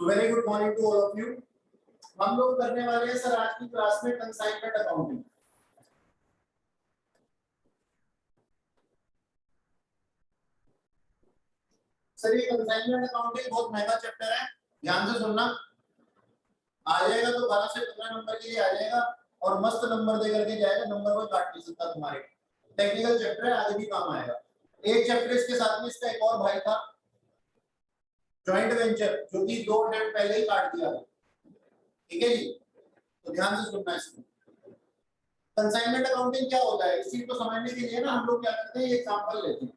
तो very good morning to all of you. हम लोग करने वाले हैं सर आज की क्लास में कंसाइनमेंट अकाउंटिंग। सर ये कंसाइनमेंट अकाउंटिंग बहुत महंगा चैप्टर है, ध्यान से सुनना। आ जाएगा तो 12 से 15 नंबर के लिए आ जाएगा और मस्त नंबर दे करके जाएगा, नंबर कोई काट नहीं सकता तुम्हारे। टेक्निकल चैप्टर है, आगे भी काम आएगा। एक चैप्टर इसके साथ में इसका एक और भाई था जॉइंट वेंचर, जो कि 2 अटेम्प्ट पहले ही काट दिया। ठीक है जी, तो ध्यान से सुनना इसमें। कंसाइनमेंट अकाउंटिंग क्या होता है, इसी को समझने के लिए ना हम लोग क्या करते हैं, एग्जांपल लेते हैं।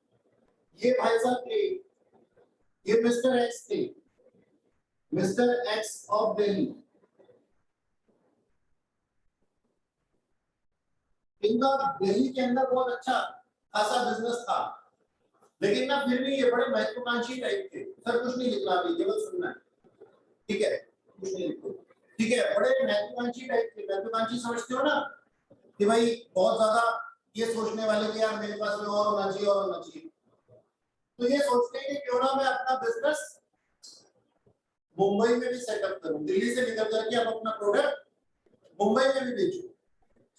ये भाई साहब थे, ये मिस्टर एक्स थे, मिस्टर एक्स ऑफ दिल्ली। इनका दिल्ली के अंदर बहुत अच्छा खासा बिजनेस था, लेकिन ना फिर भी ये बड़े महत्वाकांक्षी टाइप थे। सर कुछ नहीं लिखना, अभी केवल सुनना है, ठीक है? कुछ नहीं लिखो, ठीक है? बड़े महत्वाकांक्षी टाइप थे। महत्वाकांक्षी समझते हो ना, कि भाई बहुत ज्यादा ये सोचने वाले कि यार मेरे पास में और होना चाहिए और होना चाहिए। तो ये सोचते हैं कि क्यों ना मैं अपना बिजनेस मुंबई में भी सेटअप करूं, दिल्ली से निकल करके अब अपना प्रोडक्ट मुंबई में भी बेचूं।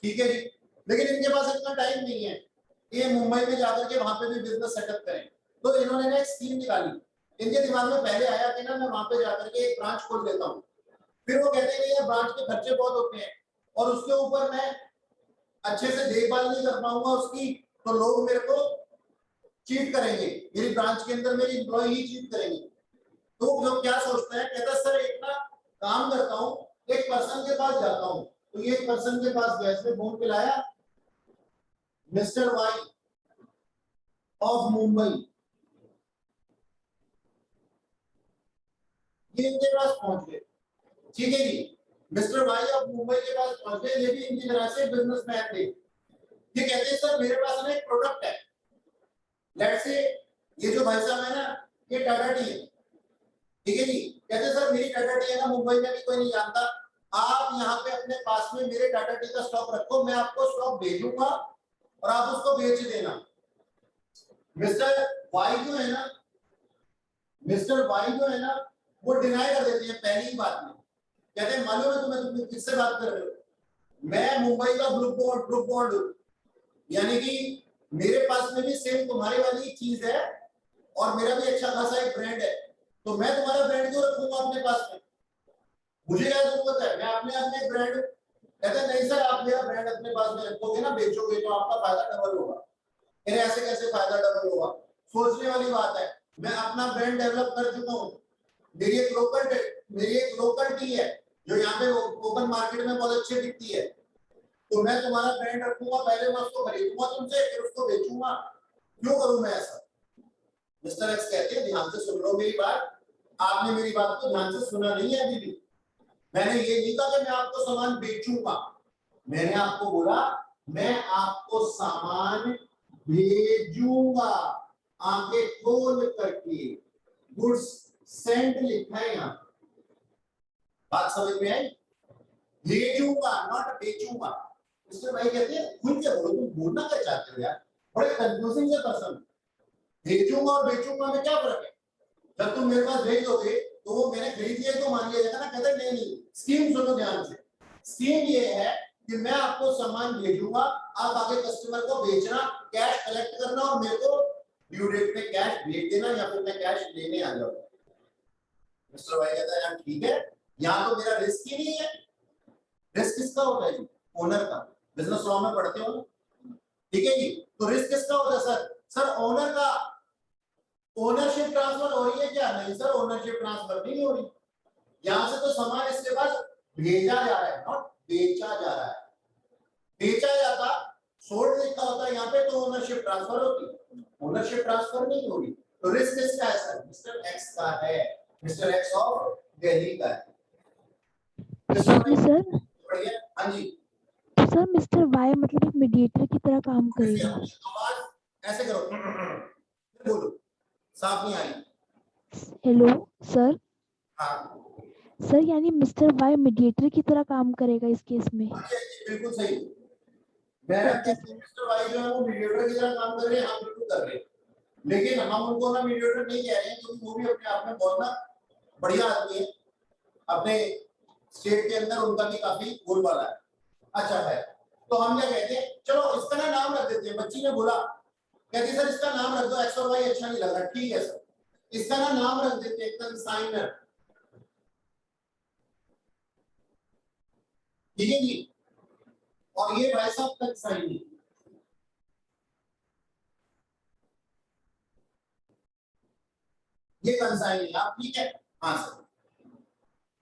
ठीक है जी, लेकिन इनके पास इतना टाइम नहीं है ये मुंबई में जाकर के वहां पे भी बिजनेस सेटअप करें। तो इन्होंने ना एक स्कीम निकाली। इनके दिमाग में पहले आया कि ना मैं वहां पे जाकर के एक ब्रांच खोल लेता हूँ। फिर वो कहते हैं यार ब्रांच के खर्चे बहुत होते हैं और उसके ऊपर मैं अच्छे से देखभाल नहीं कर पाऊंगा उसकी, तो लोग मेरे को चीट करेंगे, मेरी ब्रांच के अंदर मेरी एम्प्लॉय ही चीट करेंगे। तो जो क्या सोचता है, कहता है सर एक ना काम करता हूँ, एक पर्सन के पास जाता हूँ। तो ये एक पर्सन के पास गया, इसने फोन पे लाया, मिस्टर वाई ऑफ मुंबई। ये इनके पास पहुंच गए। ठीक है जी, मिस्टर वाई ऑफ मुंबई के पास पहुंच गए। ये भी इनकी तरह से बिजनेसमैन थे। ये कहते हैं सर मेरे पास ना एक प्रोडक्ट है, लेट्स से ये जो भाई साहब है ना, ये टाटा टी है। ठीक है जी, कहते सर मेरी टाटा टी है ना, मुंबई में भी कोई नहीं जानता, आप यहाँ पे अपने पास में मेरे टाटा टी का स्टॉक रखो, मैं आपको स्टॉक भेजूंगा और आप उसको बेच देना। मिस्टर वाई जो है ना, मिस्टर वाई जो है ना, वो डिनाई कर देते हैं पहली ही बात में। कहते हैं मालूम है तुम्हें, तुम किससे बात कर रहे हो? मैं मुंबई का ब्रुक बॉन्ड हूँ, यानी कि मेरे पास में भी सेम तुम्हारे वाली चीज है और मेरा भी अच्छा खासा एक ब्रांड है, तो मैं तुम्हारा ब्रांड क्यों रखूंगा अपने पास में? मुझे क्या जरूरत है, मैं अपने आप में ब्रांड। कहते हैं नहीं सर, आप मेरा ब्रांड अपने पास में रखोगे ना, बेचोगे तो आपका फायदा डबल होगा। फिर ऐसे कैसे फायदा डबल होगा? सोचने वाली बात है। मैं अपना ब्रांड डेवलप कर चुका हूँ, मेरी एक लोकल टी है जो यहाँ पे ओपन मार्केट में बहुत अच्छी बिकती है, तो मैं तुम्हारा ब्रांड रखूंगा, पहले मैं उसको खरीदूंगा तुमसे, फिर उसको बेचूंगा। क्यों करूं मैं ऐसा? मिस्टर एक्स कहते हैं ध्यान से सुन लो मेरी बात, आपने मेरी बात को ध्यान से सुना नहीं है अभी भी। मैंने ये नहीं कहा कि मैं आपको सामान बेचूंगा, मैंने आपको बोला मैं आपको सामान भेजूंगा। आंखें खोल करके, गुड्स सेंट लिखा है यहाँ, बात समझ में आई? भेजूंगा नॉट बेचूंगा। मिस्टर भाई कहते हैं खुल के बोलो, तुम बोलना क्या चाहते हो यार, बड़े कंफ्यूजिंग से पर्सन। भेजूंगा और बेचूंगा में क्या फर्क है? जब तुम मेरे पास भेज दोगे तो वो मैंने खरीद लिया तो मान लिया जाएगा ना। कहते नहीं, स्कीम सुनो ध्यान से। स्कीम ये है कि मैं आपको सामान भेजूंगा, आप आगे कस्टमर को बेचना, कैश कलेक्ट करना और मेरे को ड्यू डेट पे कैश भेज देना, या फिर मैं कैश लेने आ जाऊंगा। मिस्टर भाई कहता है यार ठीक है, यहाँ तो मेरा रिस्क ही नहीं है। रिस्क किसका होता है जी? ओनर का। बिजनेस लॉ में पढ़ते हो, ठीक है जी? तो रिस्क किसका होता है सर? सर ओनर का। ओनरशिप ट्रांसफर हो रही है क्या? नहीं सर, ओनरशिप ट्रांसफर नहीं हो रही। यहां से तो सामान इसके पास भेजा जा रहा है, नॉट बेचा जा रहा है। बेचा जाता, सोल्ड लिखा होता है यहाँ पे, तो ओनरशिप ट्रांसफर होती। ओनरशिप ट्रांसफर नहीं हो रही, तो रिस्क किसका है सर? मिस्टर एक्स का है, मिस्टर एक्स ऑफ दिल्ली का है। सर बढ़िया, हाँ जी सर, मिस्टर वाई मतलब एक मीडिएटर की तरह काम करेगा। आवाज ऐसे करो, बोलो, साफ नहीं आ रही। Hello sir. हाँ सर यानी मिस्टर वाई मीडिएटर की तरह काम करेगा इस केस में? बिल्कुल सही। मिस्टर वाई जो है वो मीडिएटर की तरह काम कर रहे हैं, हम बिल्कुल कर रहे हैं, लेकिन हम उनको ना मीडिएटर नहीं कह रहे हैं, क्योंकि वो भी अपने आप में बहुत ना बढ़िया आदमी है। अपने स्टेट के अंदर उनका भी काफी बोलबाला है। अच्छा है, तो हम क्या कहते हैं, चलो इसका ना नाम रख देते हैं। बच्ची ने बोला, कहती सर इसका नाम रख दो, एक्स और वाई अच्छा नहीं लग रहा। ठीक है सर, इसका ना नाम रख देते हैं कंसाइनर। ठीक है जी, और ये भाई साहब कंसाइनी। ये कंसाइनी आप ठीक है। हाँ सर,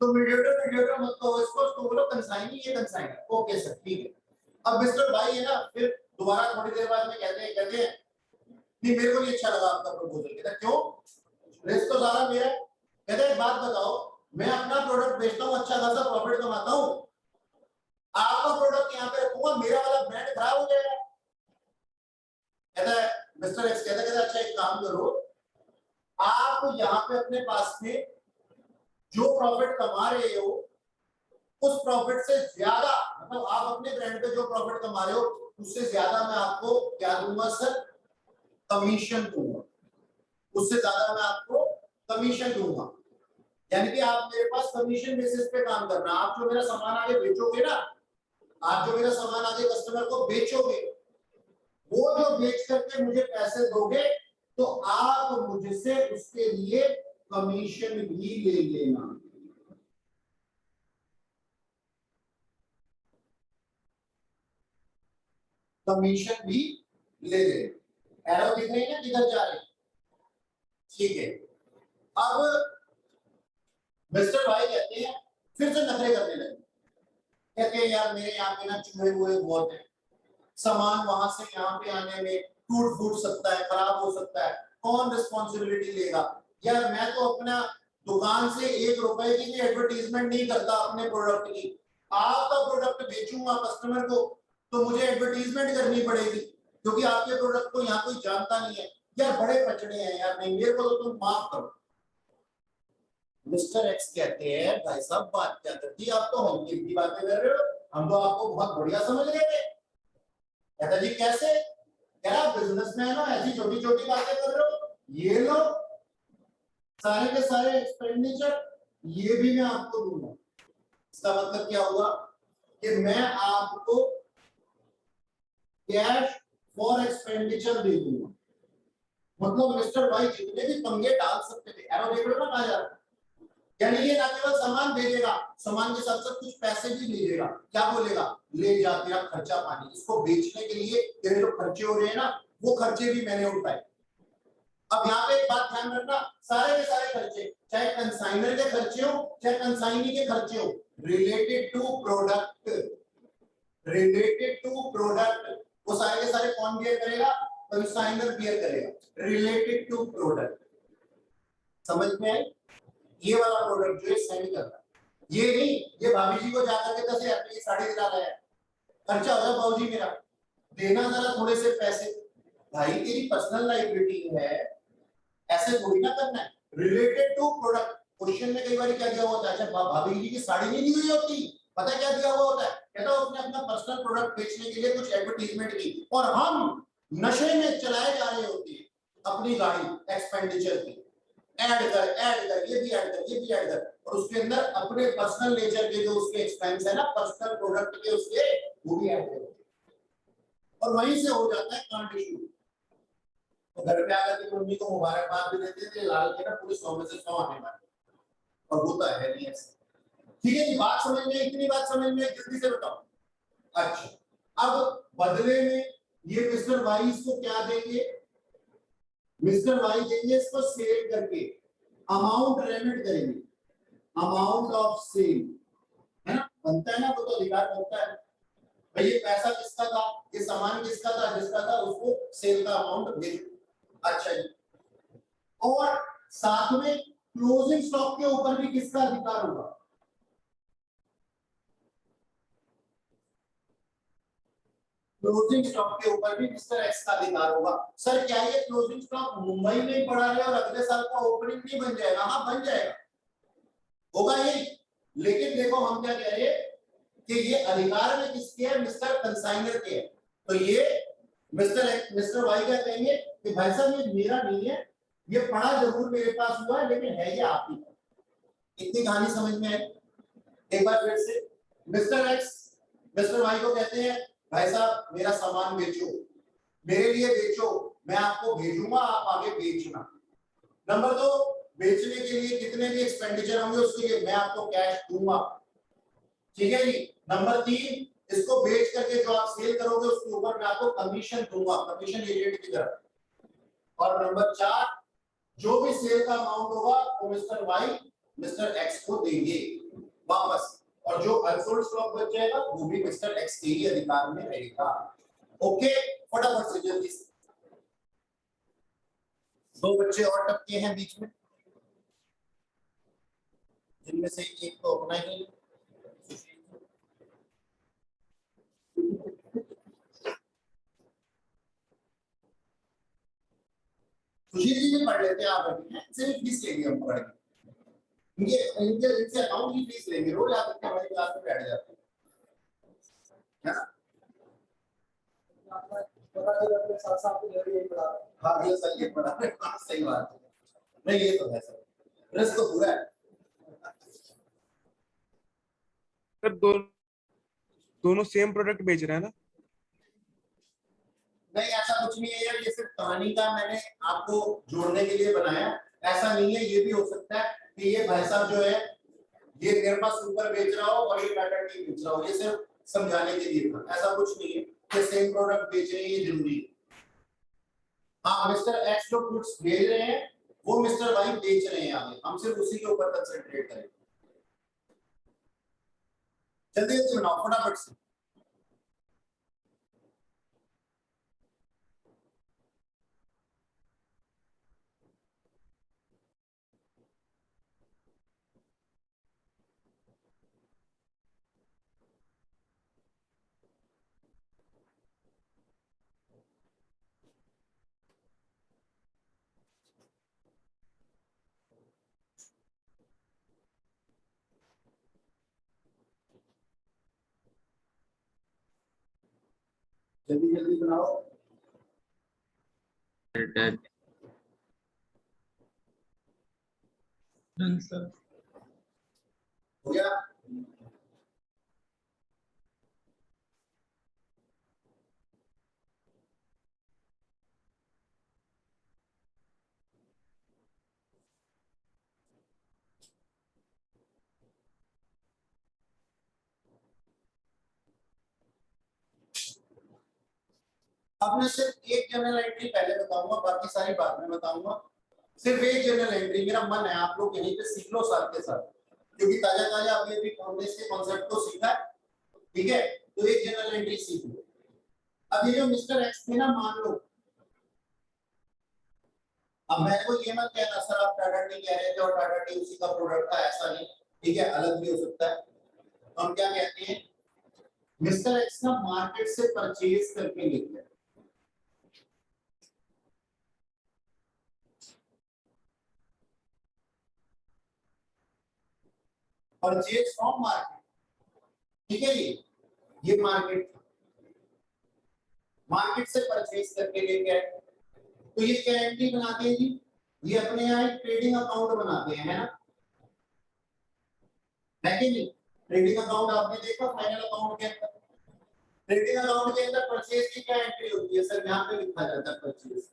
तो मीडिएटर मत कहो इसको बोलो कंसाइनी, ये कंसाइनर। ओके सर ठीक है। अब मिस्टर भाई है ना, फिर दोबारा थोड़ी देर बाद में कहते हैं नहीं मेरे को नहीं अच्छा लगा आपका प्रपोजल। कहता क्यों, रिस्क तो सारा मेरा है। कहते एक बात बताओ, मैं अपना प्रोडक्ट बेचता हूँ, अच्छा खासा प्रॉफिट कमाता हूँ, आपका प्रोडक्ट यहाँ पे रखूंगा, मेरा वाला ब्रांड खराब हो जाएगा। कहता है मिस्टर एक्स कहता अच्छा एक काम करो, आप यहाँ पे अपने पास में जो प्रॉफिट कमा रहे हो उस प्रॉफिट से ज्यादा, मतलब आप अपने ब्रांड पे जो प्रॉफिट कमा रहे हो उससे ज्यादा मैं आपको क्या दूंगा सर, कमीशन दूंगा। उससे ज्यादा मैं आपको कमीशन दूंगा। यानी कि आप मेरे पास कमीशन बेसिस पे काम करना। आप जो मेरा सामान आगे बेचोगे ना, आप जो मेरा सामान आगे कस्टमर को बेचोगे, वो जो बेच करके मुझे पैसे दोगे तो आप मुझसे उसके लिए कमीशन भी ले लेना। कमीशन भी ले लेना। एरो दिख रही है ना किधर जा रहे हैं। ठीक है, अब मिस्टर भाई कहते हैं, फिर से नखरे करने लगे। कहते हैं यार मेरे यहाँ पे ना चूहे हुए बहुत है, सामान वहां से यहाँ पे आने में टूट फूट सकता है, खराब हो सकता है, कौन रिस्पॉन्सिबिलिटी लेगा। यार मैं तो अपना दुकान से 1 रुपए की भी एडवर्टीजमेंट नहीं करता अपने प्रोडक्ट की। आपका प्रोडक्ट बेचूंगा कस्टमर को तो मुझे एडवर्टीजमेंट करनी पड़ेगी, क्योंकि आपके प्रोडक्ट को यहाँ कोई जानता नहीं है। यार बड़े पचड़े हैं यार, नहीं मेरे को तो तुम माफ करो। मिस्टर एक्स कहते हैं भाई साहब बात क्या करती, आप तो हम की बातें कर रहे हो, हम तो आपको बहुत बढ़िया समझ रहे थे। कहता जी कैसे, कह रहा बिजनेसमैन हो, ऐसी छोटी छोटी बातें कर रहे हो, ये लो सारे के सारे एक्सपेंडिचर ये भी मैं आपको दूंगा। इसका मतलब क्या हुआ कि मैं आपको कैश फॉर एक्सपेंडिचर दे दूंगा। मतलब मिस्टर भाई जितने भी पंगे डाल सकते थे, एरो देख लो ना कहा जा रहा है। यानी ये ना केवल सामान भेजेगा, सामान के साथ साथ कुछ पैसे भी भेजेगा। क्या बोलेगा, ले जा तेरा खर्चा पानी, इसको बेचने के लिए तेरे जो खर्चे हो रहे हैं ना वो खर्चे भी मैंने उठाए। अब यहाँ पे एक बात ध्यान रखना, सारे के सारे खर्चे, चाहे कंसाइनर के खर्चे हो चाहे कंसाइनी के खर्चे हो, related to product, related to product, वो सारे के सारे कौन बियर करेगा, कंसाइनर बियर करेगा। रिलेटेड टू प्रोडक्ट, समझ में आई। ये वाला प्रोडक्ट जो है सेंड करना, ये नहीं ये भाभी जी को जाकर के 10,000 की साड़ी दिला रहा है, खर्चा हो गया बाबूजी मेरा, देना जरा थोड़े से पैसे। भाई तेरी पर्सनल लाइबिलिटी है, ऐसे थोड़ी ना करना है। रिलेटेड टू प्रोडक्ट, क्वेश्चन में कई बार क्या दिया हुआ होता है, अच्छा भाभी जी की साड़ी नहीं दी हुई होती, पता क्या दिया हुआ होता है, कहता उसने अपना पर्सनल प्रोडक्ट बेचने के लिए कुछ एडवर्टीजमेंट की और हम नशे में चलाए जा रहे होते हैं अपनी गाड़ी एक्सपेंडिचर की, ऐड कर ये भी ऐड कर ये भी ऐड कर, और उसके अंदर अपने पर्सनल नेचर के जो उसके एक्सपेंस है ना पर्सनल प्रोडक्ट के उसके, वो भी ऐड कर, और वहीं से हो जाता है कांड शुरू। तो घर पे आकर के मम्मी को मुबारकबाद भी देते थे, लाल के ना पूरे 100 में से 100 आने वाले, और होता है नहीं ऐसा। ठीक है जी, बात समझ में, इतनी बात समझ में, जल्दी से बताओ। अच्छा, अब बदले में ये मिस्टर वाई इसको क्या देंगे, मिस्टर वाई देंगे इसको सेल करके अमाउंट रेमिट करेंगे, अमाउंट ऑफ सेल, है ना, बनता है ना, वो तो अधिकार बनता है भाई, ये पैसा किसका था, ये सामान किसका था, जिसका था उसको सेल का अमाउंट भेजो। अच्छा जी, और साथ में क्लोजिंग स्टॉक के ऊपर भी किसका अधिकार होगा, क्लोजिंग स्टॉक के ऊपर भी मिस्टर एक्स का अधिकार होगा। सर क्या ये क्लोजिंग स्टॉक मुंबई में ही पड़ा रहे और अगले साल का ओपनिंग नहीं बन जाएगा, हाँ बन जाएगा, होगा ये। लेकिन देखो हम क्या कह रहे हैं कि ये अधिकार में किसके है, मिस्टर कंसाइनर के है। तो ये मिस्टर वाई क्या कहेंगे कि भाई साहब ये मेरा नहीं है, ये पड़ा जरूर मेरे पास हुआ है लेकिन है ये आप ही का। इतनी कहानी समझ में आई? एक बार फिर से, मिस्टर एक्स मिस्टर वाई को कहते हैं भाई साहब मेरा सामान बेचो, मेरे लिए बेचो, मैं आपको भेजूंगा, आप आगे बेचना। नंबर 2, बेचने के लिए कितने भी एक्सपेंडिचर होंगे उसके लिए मैं आपको कैश दूंगा, ठीक है जी। नंबर 3, इसको बेच करके जो आप सेल करोगे उसके ऊपर मैं आपको कमीशन दूंगा, कमीशन एजेंट की तरह। और नंबर 4, जो भी सेल का अमाउंट होगा वो मिस्टर वाई मिस्टर एक्स को देंगे वापस, और जो अनसोल्ड स्टॉक बच जाएगा वो भी मिस्टर एक्स के ही अधिकार में रहेगा। ओके, फटाफट से जल्दी से। 2 बच्चे और टपके हैं बीच में, जिनमें से एक तो अपना ही सुशील जी ने पढ़ लेते हैं, आप अभी सिर्फ फीस लेंगे हम पढ़ के, इनके इनके इनसे अकाउंट की फीस लेंगे, रोज आकर के हमारी क्लास में बैठ जाते हैं क्या? अपने साथ साथ ये पढ़ा, हाँ ये सही पढ़ा, हाँ सही बात है, नहीं ये तो है सर, रिस्क तो पूरा है सर। दोनों सेम प्रोडक्ट बेच रहे हैं ना? नहीं ऐसा कुछ नहीं है यार, ये सिर्फ कहानी का मैंने आपको जोड़ने के लिए बनाया, ऐसा नहीं है। ये भी हो सकता है कि ये भाई साहब जो है ये निर्मा सुपर बेच रहा हो और ये टाटा टी बेच रहा हो, ये सिर्फ समझाने के लिए था, ऐसा कुछ नहीं है कि सेम प्रोडक्ट बेच रहे हैं ये जरूरी है। हाँ, मिस्टर एक्स जो गुड्स भेज रहे हैं वो मिस्टर वाई बेच रहे हैं आगे, हम सिर्फ उसी के ऊपर कंसंट्रेट करें। जल्दी जल्दी बनाओ फटाफट से। जल्दी जल्दी बनाओ। सर हो गया? अब मैं सिर्फ एक जनरल एंट्री पहले बताऊंगा, बाकी सारी बाद में बताऊंगा। सिर्फ एक जनरल एंट्री, मेरा मन है आप लोग यहीं पे सीख लो साथ के साथ, क्योंकि ताजा ताजा अभी अभी कांग्रेस के कॉन्सेप्ट को सीखा है, ठीक है? तो एक जनरल एंट्री सीख लो। अब ये जो मिस्टर एक्स थे ना, मान लो, अब मेरे को ये मत कहना सर आप टाटा टी कह रहे थे और टाटा टी उसी का प्रोडक्ट था, ऐसा नहीं, ठीक है, अलग भी हो सकता है। तो हम क्या कहते हैं, मिस्टर एक्स ना मार्केट से परचेज करके लेते हैं, परचेज फ्रॉम मार्केट, ठीक है जी, ये मार्केट था, मार्केट से परचेज करके लेके आए। तो ये क्या एंट्री बनाते हैं जी, ये अपने यहाँ एक ट्रेडिंग अकाउंट बनाते हैं, है ना, है कि नहीं? ट्रेडिंग अकाउंट आपने देखा फाइनल अकाउंट के अंदर, ट्रेडिंग अकाउंट के अंदर परचेज की क्या एंट्री होती है सर, यहाँ पे लिखा जाता है परचेज,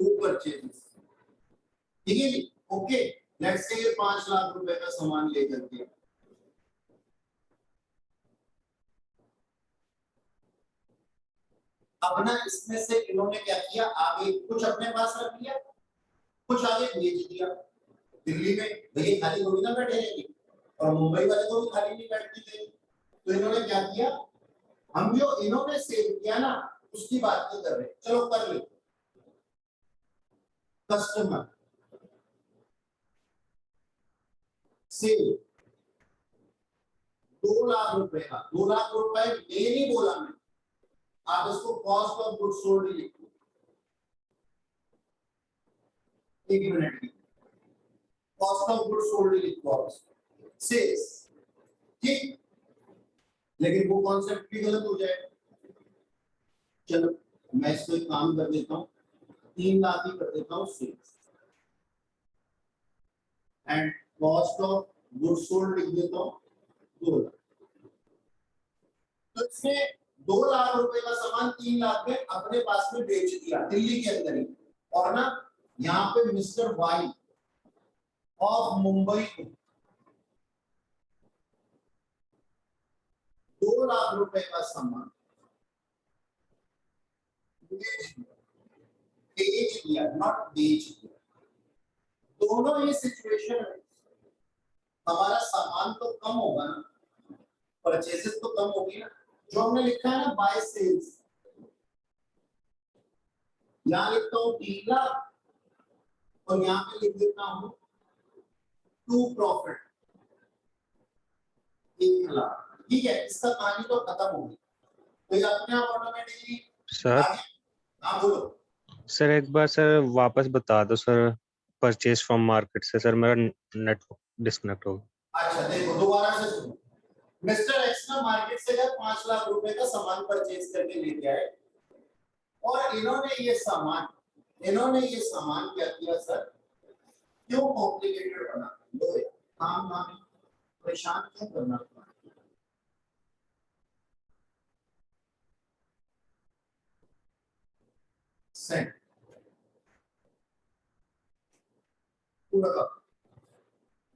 टू परचेज, ठीक है जी। ओके, लेट्स से ये 5 लाख रुपए का सामान लेकर के, अब ना इसमें से इन्होंने क्या किया, आगे कुछ अपने पास रख लिया, कुछ आगे भेज दिया दिल्ली में, भैया खाली थोड़ी ना बैठे रहेंगे, और मुंबई वाले को भी खाली नहीं बैठने देंगे। तो इन्होंने क्या किया, हम जो इन्होंने सेल किया ना उसकी बात नहीं कर रहे, चलो कर ले, कस्टमर सेल 2 लाख रुपए का, 2 लाख रुपए ये नहीं बोला मैं, आप इसको कॉस्ट ऑफ गुड्स सोल्ड लिखो, एक मिनट की कॉस्ट ऑफ गुड्स सोल्ड लिखो आप सेल्स, ठीक, लेकिन वो कॉन्सेप्ट भी गलत हो जाएगा। चलो मैं इसको एक काम कर देता हूँ, 3 लाख ही कर देता हूँ sales, and cost of goods sold लिख देता हूँ 2 लाख। तो इसने 2 लाख रुपए का सामान 3 लाख में अपने पास में बेच दिया दिल्ली के अंदर ही, और ना यहाँ पे मिस्टर वाई ऑफ मुंबई को 2 लाख रुपए का सामान बेच दिया, नॉट बेच दिया। दोनों ही सिचुएशन में हमारा सामान तो कम होगा ना, परचेजेस तो कम होगी ना। जो हमने लिखा है ना बाय सेल्स, यहां लिखता हूं 3 लाख और यहां पे लिख देता हूं टू प्रॉफिट 1 लाख। ठीक है, इसका कहानी तो खत्म हो गई। तो ये अपने आप ऑटोमेटिकली सर हाँ बोलो। सर एक बार सर वापस बता दो सर, परचेज फ्रॉम मार्केट से। सर मेरा नेटवर्क डिस्कनेक्ट हो गया। अच्छा देखो दोबारा से सुनो। मिस्टर एक्स ना मार्केट से जब 5 लाख रुपए का सामान परचेज करके लेके आए, और इन्होंने ये सामान क्या किया सर, क्यों कॉम्प्लिकेटेड बना लो यार, काम नाम परेशान क्यों करना। सेंड पूरा का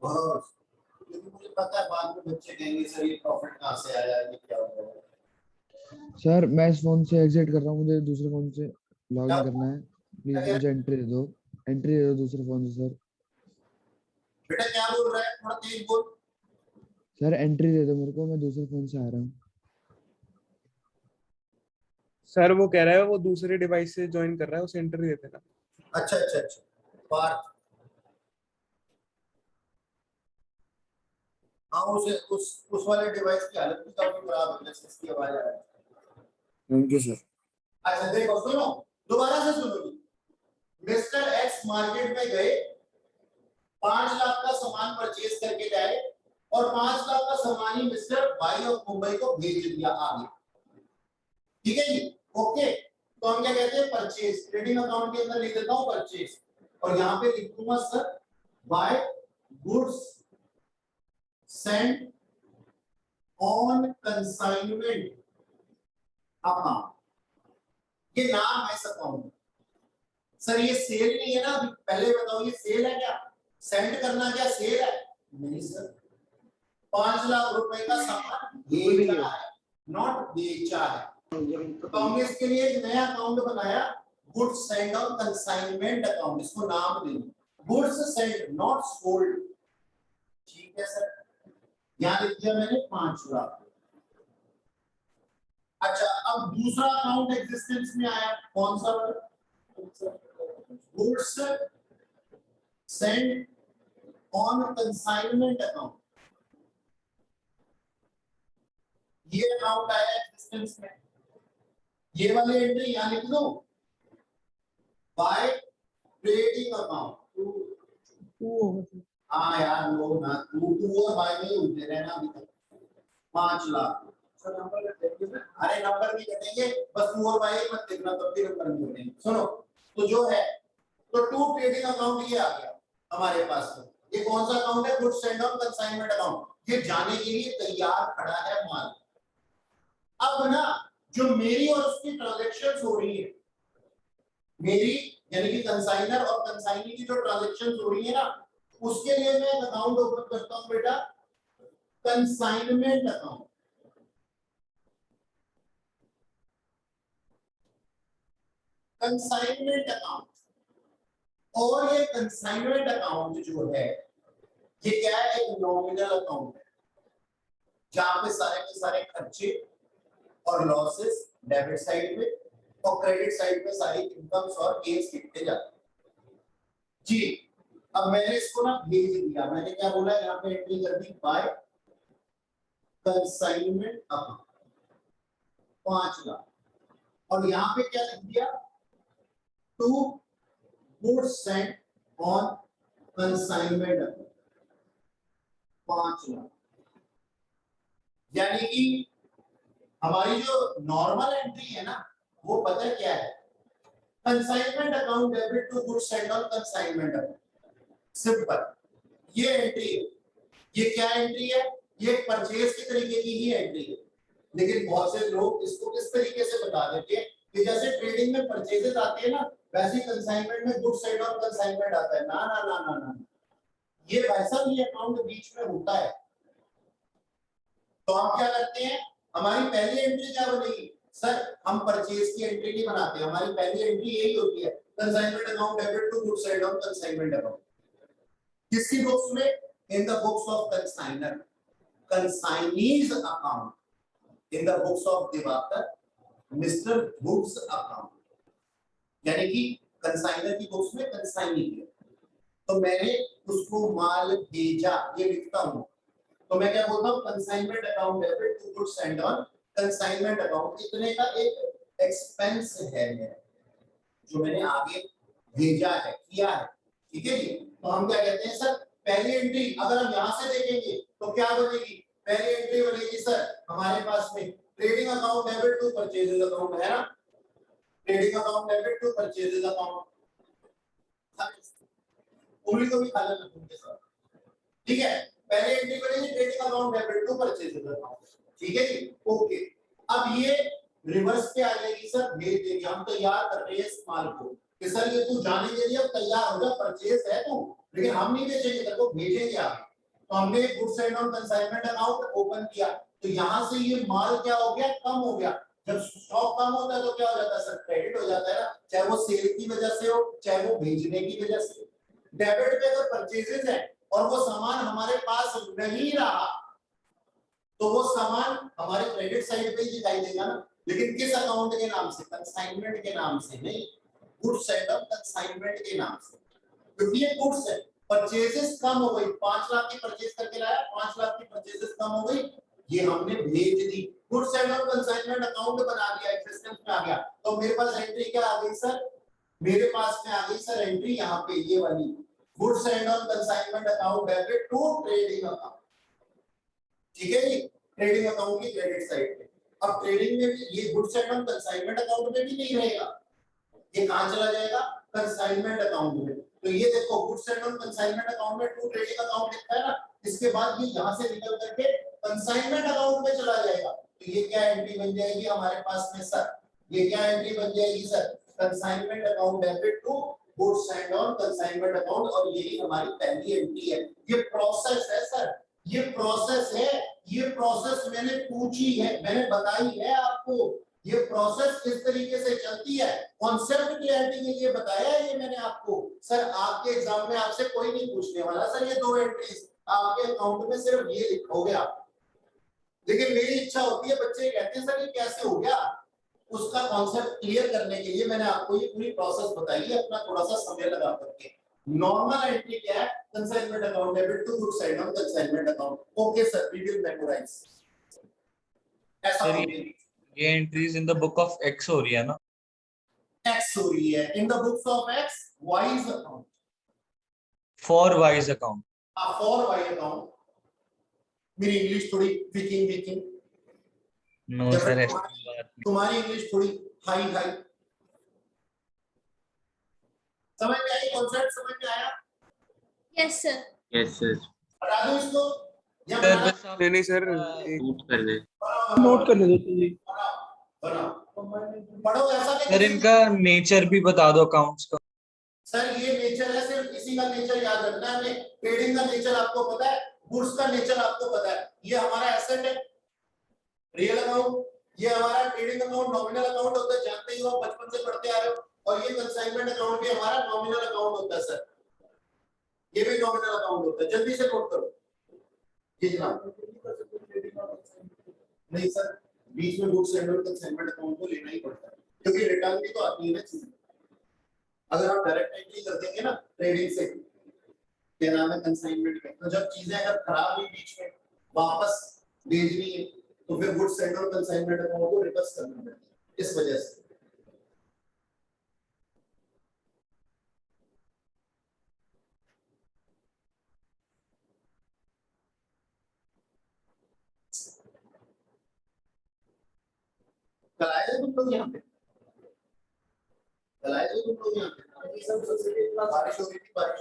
बस, क्योंकि मुझे पता है बाद में बच्चे कहेंगे सर ये प्रॉफिट कहां से आया, ये क्या हो गया। सर मैं इस फोन से एग्जिट कर रहा हूँ, मुझे दूसरे फोन से लॉग इन क्या? करना है। प्लीज क्या? मुझे एंट्री दे दो दूसरे फोन से सर। बेटा क्या बोल रहा है, थोड़ा तेज बोल। सर एंट्री दे दो मेरे को, मैं दूसरे फोन से आ रहा हूँ। सर वो कह रहा है वो दूसरे डिवाइस से ज्वाइन कर रहा है, उसे एंट्री देते ना। अच्छा अच्छा अच्छा, पार्थ हाँ उस वाले डिवाइस की हालत भी काफी खराब है, जैसे इसकी आवाज आ रही है। Thank you sir. अच्छा देखो सुनो, दोबारा से सुनो जी। मिस्टर एक्स मार्केट में गए, 5 लाख का सामान परचेज करके लाए, और 5 लाख का सामान ही मिस्टर वाई ऑफ मुंबई को भेज दिया आगे। ठीक है जी, ओके। तो हम क्या कहते हैं, परचेज। ट्रेडिंग अकाउंट के अंदर लिख देता हूं परचेज, और यहां पे लिख दूंगा sir by goods sent on consignment account. ये नाम है इस अकाउंट का। सर ये सेल नहीं है ना, अभी पहले बताओ ये सेल है क्या, सेंड करना क्या सेल है? नहीं सर, 5 लाख रुपए का सामान भेजा है, नॉट बेचा है। तो हमने इसके लिए एक नया अकाउंट बनाया, goods send on consignment account, इसको नाम दें गुड्स सेंड नॉट सोल्ड। ठीक है सर, यहां लिख दिया मैंने 5 लाख। अच्छा अब दूसरा अकाउंट एग्जिस्टेंस में आया, कौन सा वाला, goods send on consignment account. ये अकाउंट आया एग्जिस्टेंस में, ये वाली एंट्री यहां लिख दो बाय ट्रेडिंग अकाउंट। हाँ यार लो ना, टू और बाय में उलझे रहना अभी तक। 5 लाख अरे नंबर भी कटेंगे, बस टू और बाय मत देखना, तब भी नंबर नहीं कटेंगे। सुनो तो जो है, तो टू ट्रेडिंग अकाउंट ये आ गया हमारे पास में। ये कौन सा अकाउंट है, goods send on consignment account. ये जाने के लिए तैयार खड़ा है माल। अब ना जो मेरी और उसकी ट्रांजैक्शंस हो रही है, मेरी यानी कि कंसाइनर और कंसाइनी की जो ट्रांजैक्शंस हो रही है ना, उसके लिए मैं अकाउंट ओपन करता हूं बेटा, कंसाइनमेंट अकाउंट। कंसाइनमेंट अकाउंट, और ये कंसाइनमेंट अकाउंट जो है ये क्या है, एक नॉमिनल अकाउंट है, जहां पे सारे के सारे खर्चे और लॉसेस डेबिट साइड पे और क्रेडिट साइड पे सारी इनकम्स और गेन्स लिखते जाते हैं जी। अब मैंने इसको ना भेज दिया, मैंने क्या बोला, यहाँ पे एंट्री कर दी बाय कंसाइनमेंट अकाउंट 5 लाख, और यहाँ पे क्या लिख दिया, to goods sent on consignment account 5 lakh. यानी कि हमारी जो नॉर्मल एंट्री है ना, वो पता क्या है, consignment account debit to goods sent on consignment account. Simple, ये एंट्री है। ये क्या एंट्री है? ये परचेज की तरीके की ही एंट्री है। लेकिन बहुत से लोग इसको किस तरीके से बता देते हैं कि जैसे ट्रेडिंग में परचेजेस आते हैं ना, वैसे ही कंसाइनमेंट में गुड्स एंड ऑन कंसाइनमेंट आता है। ना ना ना ना ना, ये वैसा भी अकाउंट बीच में होता है। तो हम क्या करते हैं, हमारी पहली एंट्री क्या बनेगी सर? हम परचेज की एंट्री नहीं बनाते, हमारी पहली एंट्री यही होती है, consignment account debit to goods and on consignment account. किसकी बुक्स में? In the books of consignor, consignee's account, in the books of Diwakar, mister goods account, यानी कि कंसाइनर की बुक्स में कंसाइनी है। तो मैंने उसको माल भेजा, ये लिखता हूं, तो मैं क्या बोलता हूं? Consignment account debit to goods and on consignment account. इतने का एक एक्सपेंस है मेरा, जो मैंने आगे भेजा है, किया है। ठीक है जी। तो हम क्या कहते हैं सर, पहली एंट्री अगर हम यहां से देखेंगे तो क्या बनेगी? पहली एंट्री बनेगी सर हमारे पास में trading account debit to purchases account, है ना? Trading account debit to purchases account, उंगली को भी खा लेना उनके साथ। ठीक है, पहले एंट्री बनेगी trading account debit to purchases account. ठीक है जी, ओके। अब ये रिवर्स पे आ जाएगी सर, भेज देंगे। हम तैयार कर रहे हैं इस माल को कि सर ये तू जाने के लिए अब तैयार हो जा, परचेज है तू, लेकिन हम नहीं बेचेंगे, तेरे को भेजेंगे आगे। तो हमने goods and on consignment account open किया, तो यहां से ये माल क्या हो गया? कम हो गया। जब स्टॉक कम होता है तो क्या हो जाता है सर? क्रेडिट हो जाता है ना, चाहे वो सेल की वजह से हो, चाहे वो भेजने की वजह से। डेबिट पे अगर परचेजेस है और वो सामान हमारे पास नहीं रहा, तो वो सामान हमारे क्रेडिट साइड पे ही दिखाई देगा ना, लेकिन किस अकाउंट के नाम से? कंसाइनमेंट के नाम से नहीं, गुड्स एंड ऑन कंसाइनमेंट के नाम से, क्योंकि ये गुड्स है। परचेजेस कम हो गई, 5 लाख की परचेज करके लाया, 5 लाख की परचेजेस कम हो गई, ये हमने भेज दी, goods and on consignment account बना दिया, एग्जिस्टेंस में आ गया। तो मेरे पास एंट्री क्या आ गई सर? मेरे पास में आ गई सर एंट्री यहाँ पे ये वाली, goods and on consignment account debit to trading account. ठीक है जी, ट्रेडिंग अकाउंट की क्रेडिट साइड पे। अब ट्रेडिंग में भी ये goods and on consignment account में भी नहीं रहेगा, ये कहां चला जाएगा? कंसाइनमेंट अकाउंट में। तो ये देखो goods and on consignment account में टू ट्रेडिंग अकाउंट लिखा है ना, इसके बाद ये यहां से निकल करके कंसाइनमेंट अकाउंट में चला जाएगा। तो ये क्या एंट्री बन जाएगी हमारे पास में सर? ये क्या एंट्री बन जाएगी sir? Consignment account debit to goods and on consignment account, और यही हमारी पहली एंट्री है। ये प्रोसेस है सर, ये प्रोसेस है, ये प्रोसेस मैंने पूछी है, मैंने बताई है आपको। ये प्रोसेस किस तरीके से चलती है, कॉन्सेप्ट क्लैरिटी के लिए बताया है ये मैंने आपको। सर आपके एग्जाम में आपसे कोई नहीं पूछने वाला सर ये 2 एंट्रीज आपके अकाउंट में सिर्फ ये लिखोगे आप, लेकिन मेरी इच्छा होती है, बच्चे कहते हैं सर ये कैसे हो गया, उसका कॉन्सेप्ट क्लियर करने के लिए मैंने आपको ये पूरी प्रोसेस बताई है, अपना थोड़ा सा समय लगा करके। नॉर्मल एंट्री क्या है? Consignment account debit to goods and on consignment account. Okay sir, we will memorize. ऐसा सर होगी, ये entries in the book of X हो रही है ना? एक्स हो रही है in the books of X, Y's account, for Y's account. For Y account. मेरी इंग्लिश थोड़ी विकिंग नो जब सर, तुम्हारी इंग्लिश थोड़ी हाई समझ में आई? कॉन्सेप्ट समझ में आया? Yes sir. Yes sir. बता दो इसको या सर बना बस आप नहीं सर, नोट कर ले। नोट कर लेते जी। पढ़ो ऐसा नहीं। सर इनका नेचर भी बता दो अकाउंट्स का। सर ये नेचर है, सिर्फ इसी का नेचर याद रखना है हमें। ट्रेडिंग का नेचर आपको पता है, गुड्स का नेचर आपको पता है। ये हमारा एसेट है, रियल अकाउंट। ये हमारा ट्रेडिंग अकाउंट नॉमिनल अकाउंट होता है, जानते ही हो, बचपन से पढ़ते आ रहे हो। और ये कंसाइनमेंट अकाउंट भी हमारा नॉमिनल अकाउंट होता है सर, ये भी नॉमिनल अकाउंट होता है। जल्दी से नोट करो ये जनाब। नहीं सर, बीच में गुड्स एंड कंसाइनमेंट अकाउंट को लेना ही पड़ता है, क्योंकि रिटर्न भी तो आती है ना चीज। अगर आप डायरेक्ट एंट्री कर देंगे ना ट्रेडिंग से, क्या नाम है, कंसाइनमेंट में, तो जब चीजें अगर खराब हुई बीच में वापस भेजनी है, तो फिर गुड्स एंड कंसाइनमेंट अकाउंट को रिवर्स करना पड़ता है, इस वजह से। कल आए थे तुम लोग यहाँ पे? कल आए थे तुम लोग यहाँ पे? बारिश हो रही थी, बारिश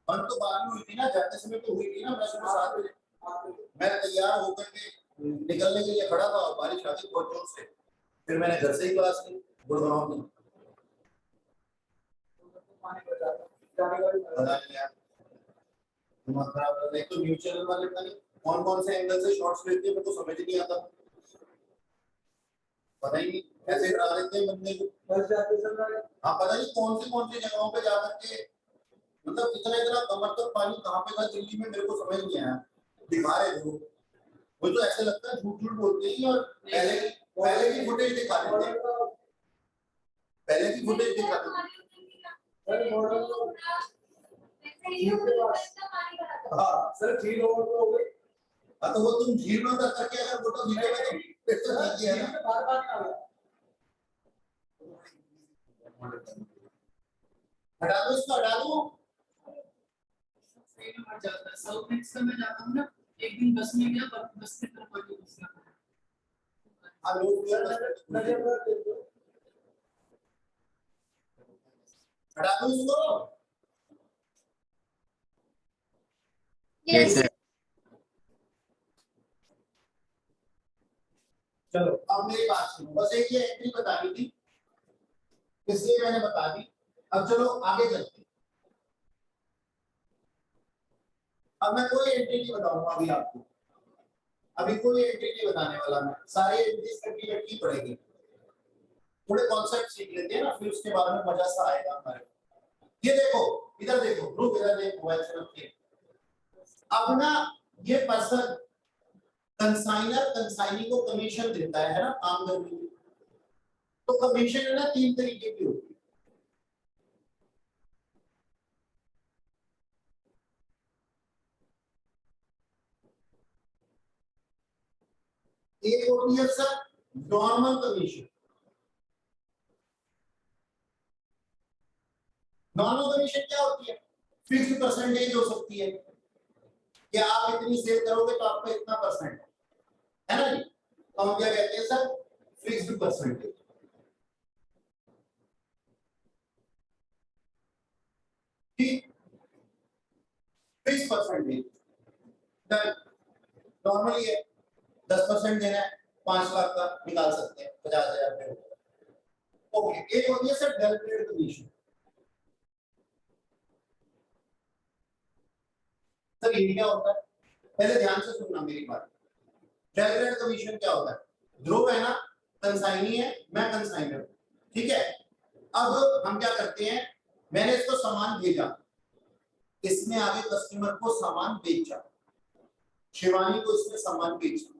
बंद तो बाद में हुई थी ना, जाते समय तो हुई थी ना। मैं सुबह 7 बजे मैं तैयार होकर के निकलने के लिए खड़ा था और बारिश आ गई बहुत जोर से। फिर मैंने घर से ही क्लास की गुड़गांव की। पता नहीं यार, दिमाग खराब कर रहे। एक तो न्यूज चैनल वाले पता नहीं कौन कौन से एंगल से शॉट्स लेते हैं, मेरे को समझ ही नहीं आता। पता ही नहीं कैसे करा देते हैं बंदे को। हाँ, पता नहीं कौन सी जगहों पे जाकर के, मतलब इतना कमर तक पानी कहाँ पे था दिल्ली में, मेरे को समझ नहीं आया। दिखा रहे थे वो तो ऐसे लगता है झूठ बोलते ही, और पहले की फुटेज दिखा देते हैं, पहले की फुटेज दिखा देते हैं। हाँ सर, झील ओवर हो गई। हाँ तो वो तुम झील में उतर करके अगर फोटो खींचोगे तो फिर तो ठीक है ना। हटा दो इसको, हटा दो। साउथ नेक्स्ट का मैं जाता हूँ ना, एक दिन बस में गया, पर बस की तरफ आगे घुसना। हाँ लोग हटा दो इसको। Yes. चलो अब मेरी बात सुनो, बस एक ये एंट्री बतानी थी, इसलिए मैंने बता दी। अब चलो आगे चलते हैं। अब मैं कोई एंट्री नहीं बताऊंगा अभी आपको, अभी कोई एंट्री नहीं बताने वाला मैं, सारे एंट्रीज कटी पड़ेगी। थोड़े कॉन्सेप्ट सीख लेते हैं ना, फिर उसके बाद में मजा सा आएगा हमारे। ये देखो, इधर देखो ग्रुप, इधर देखो, मोबाइल से रखिए। अब ना ये पर्सन कंसाइनर कंसाइनी को कमीशन देता है ना काम करने के लिए। तो कमीशन है ना 3 तरीके की होती है। एक होती है sir normal commission. Normal commission क्या होती है? फिक्स्ड परसेंटेज हो सकती है कि आप इतनी सेल करोगे तो आपको इतना परसेंट है ना जी। तो हम क्या कहते हैं सर? Fixed percentage. ठीक, फिक्स परसेंटेज नॉर्मली है 10% देना है, 5 लाख का निकाल सकते हैं 50,000 रुपए। ओके, एक होती है सर डेलिब्रेट कमीशन। सर ये क्या होता है? पहले ध्यान से सुनना मेरी बात। डेलिब्रेट कमीशन क्या होता है? ध्रुव है ना कंसाइनी है, मैं कंसाइनर, ठीक है। अब हम क्या करते हैं, मैंने इसको सामान भेजा, इसने आगे कस्टमर को सामान बेचा, शिवानी को इसने सामान बेचा,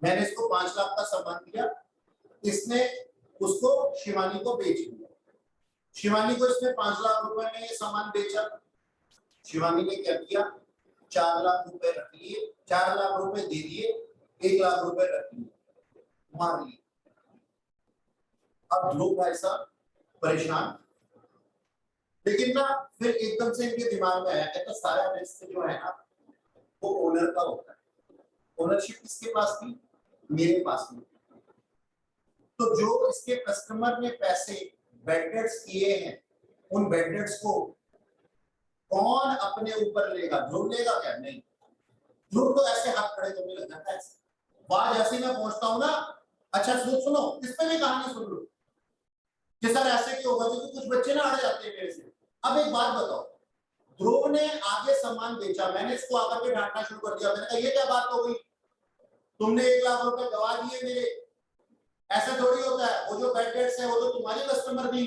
मैंने इसको 5 लाख का सामान दिया, इसने उसको शिवानी को बेच दिया। शिवानी को इसने 5 लाख रुपए में ये सामान बेचा। शिवानी ने क्या किया? 4 लाख रुपए रख लिए, 4 लाख रुपए दे दिए, 1 लाख रुपए रख लिए, मार लिए। अब ध्रुव भाई साहब परेशान, लेकिन ना फिर एकदम से इनके दिमाग में आया, कहता सारा रिस्क जो है ना वो ओनर का होता है। ओनरशिप किसके पास थी? मेरे पास में। तो जो इसके कस्टमर ने पैसे बैड डेट्स किए हैं, उन बैड डेट्स को कौन अपने ऊपर लेगा? ध्रुव लेगा क्या? नहीं, ध्रुव तो ऐसे हाथ खड़े करने लग जाता है। बात जैसे मैं पहुंचता हूं ना, अच्छा सुनो, इस पे भी कहानी सुन लो कि सर ऐसे क्यों होगा, क्योंकि कुछ बच्चे ना अड़ जाते हैं मेरे से। अब एक बात बताओ, ध्रुव ने आगे सामान बेचा, मैंने इसको आकर के डांटना शुरू कर दिया। मैंने कहा ये क्या बात हो गई, तुमने 1 लाख रुपए गवा दिए मेरे, ऐसा थोड़ी होता है। वो जो बैड डेट्स है वो तो तुम्हारी कस्टमर थी,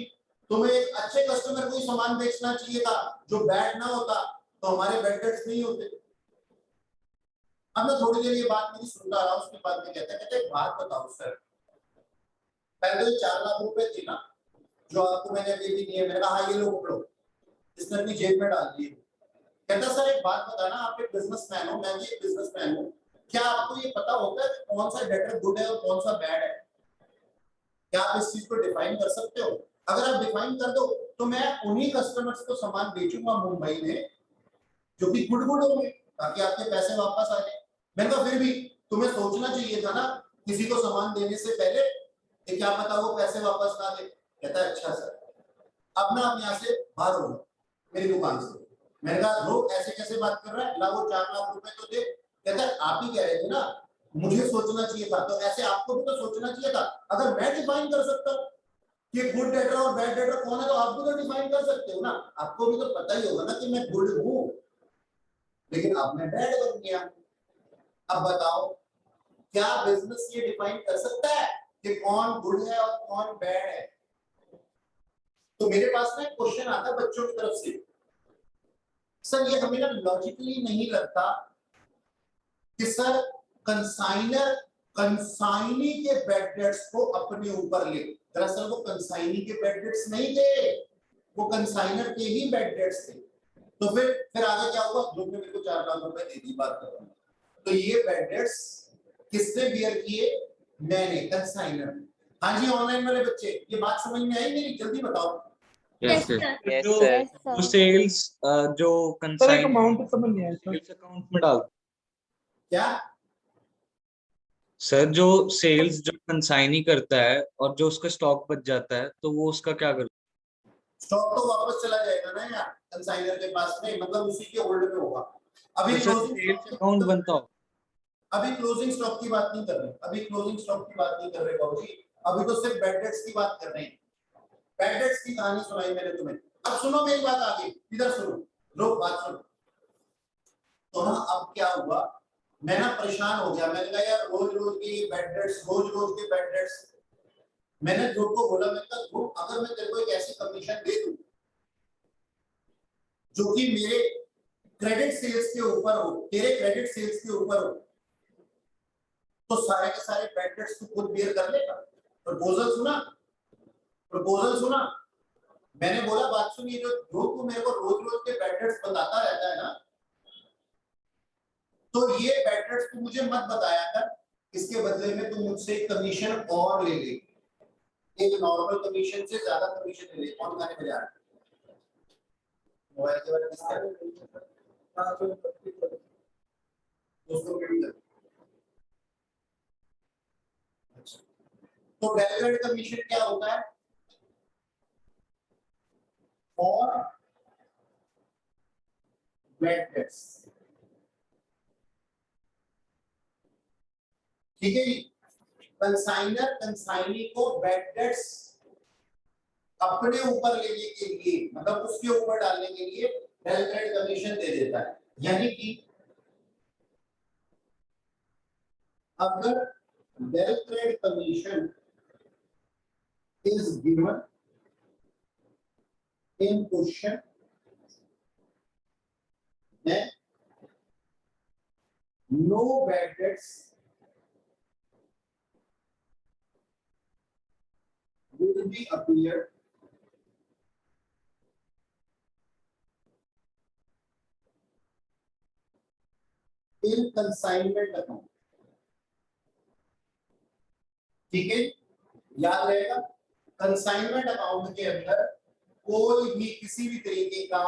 तुम्हें एक अच्छे कस्टमर को ही सामान बेचना चाहिए था जो बैड ना होता, तो हमारे बैड डेट्स नहीं होते। अब मैं थोड़ी देर ये बात मेरी सुनता रहा, उसके बाद में कहते एक बात बताओ सर, पहले तो 4 लाख रुपए थी ना जो आपको मैंने अभी दी है, मैंने कहा हाँ ये लो पकड़ो, इसने अपनी जेब में डाल दिए। कहता सर एक बात बताना, आप एक बिजनेसमैन हो, मैं भी एक बिजनेसमैन हूँ, क्या आपको ये पता होता है कि कौन सा डेटर गुड है और कौन सा बैड है? क्या आप इस चीज को डिफाइन कर सकते हो? अगर आप डिफाइन कर दो तो मैं उन्हीं कस्टमर्स को सामान बेचूंगा मुंबई में जो कि गुड होंगे, ताकि आपके पैसे वापस आ जाए। मैंने कहा फिर भी तुम्हें सोचना चाहिए था ना किसी को सामान देने से पहले कि क्या पता वो पैसे वापस ना दे। कहता है अच्छा सर, अब ना आप यहाँ से बाहर हो मेरी दुकान से, मैंने कहा लोग ऐसे कैसे बात कर रहा है, ला वो 4 लाख रुपए तो दे। कहता है आप ही कह रहे थे ना, मुझे सोचना चाहिए था। तो ऐसे आपको भी तो सोचना चाहिए था। अगर मैं डिफाइन कर सकता हूँ कि गुड डेटर और बैड डेटर कौन है, तो आप भी तो डिफाइन कर सकते हो ना। आपको भी तो पता ही होगा ना कि मैं गुड हूँ, लेकिन आपने बैड कर दिया। अब बताओ, क्या बिजनेस ये डिफाइन कर सकता है कि कौन गुड है और कौन बैड है? तो मेरे पास ना क्वेश्चन आता है बच्चों की तरफ से, सर ये हमें ना लॉजिकली नहीं लगता कि सर कंसाइनर कंसाइनी के बैड डेट्स को अपने ऊपर ले। दरअसल वो कंसाइनी के बैड डेट्स नहीं थे, वो कंसाइनर के ही बैड डेट्स थे। तो फिर आगे क्या हुआ, ग्रुप ने मेरे को 4 लाख रुपए दे दी, बात कर रहा हूं। तो ये बैड डेट्स किसने बियर किए? मैंने, कंसाइनर। हाँ जी ऑनलाइन वाले बच्चे, ये बात समझ में आई मेरी? जल्दी बताओ। Yes sir. Yes, जो sir. सेल्स जो सर एक कंसाइन अमाउंट समझ नहीं आया सर। सेल्स अकाउंट में डाल। क्या? सर जो सेल्स जो कंसाइनी करता है और जो उसका स्टॉक बच जाता है तो वो उसका क्या करता स्टॉक तो वापस चला जाएगा ना यार कंसाइनर के पास में, मतलब उसी के होल्ड में होगा। अभी है? सर क्लोजिंग सेल्स अकाउंट बनता हो। अभी क्लोजिंग स्टॉक की बात नहीं कर रहे, अभी क्लोजिंग स्टॉक की बात नहीं कर रहे बाबू जी। अभी तो सिर्फ बैड डेट्स की बात कर रहे हैं। बैड डेट्स की कहानी सुनाई मैंने तुम्हें। अब सुनो मेरी बात आगे, इधर सुनो, लोग बात सुनो। तो ना अब क्या हुआ, मैं ना परेशान हो गया। मैंने कहा यार रोज रोज के बैड डेट्स, रोज रोज के बैड डेट्स। मैंने ध्रुव को बोला, मैंने कहा ध्रुव अगर मैं तेरे को एक ऐसी कमीशन दे दूं जो कि मेरे क्रेडिट सेल्स के ऊपर हो, तेरे क्रेडिट सेल्स के ऊपर हो, तो सारे के सारे बैड डेट्स तू खुद बियर कर लेगा। प्रपोजल सुना, प्रपोजल सुना। मैंने बोला बात सुनिए, जो तू मेरे को रोज रोज के बैड डेट्स बताता रहता है ना, तो ये बैड डेट्स तू मुझे मत बताया कर। इसके बदले में तू मुझसे एक कमीशन और ले ले, एक नॉर्मल कमीशन से ज्यादा कमीशन ले ले। कौन खाने में जा रहा है? मोबाइल के बारे में दोस्तों के लिए। अच्छा, तो डेलिवेट कमीशन क्या होता है? और बैड डेट्स, ठीक है जी। कंसाइनर कंसाइनी को बैड डेट्स अपने ऊपर लेने के लिए, मतलब उसके ऊपर डालने के लिए डेलिवेट कमीशन दे देता है। यानी कि अगर डेलिवेट commission is given in question, then no bad debts will be appeared in consignment account। ठीक है, याद रहेगा, कंसाइनमेंट अकाउंट के अंदर कोई भी किसी भी तरीके का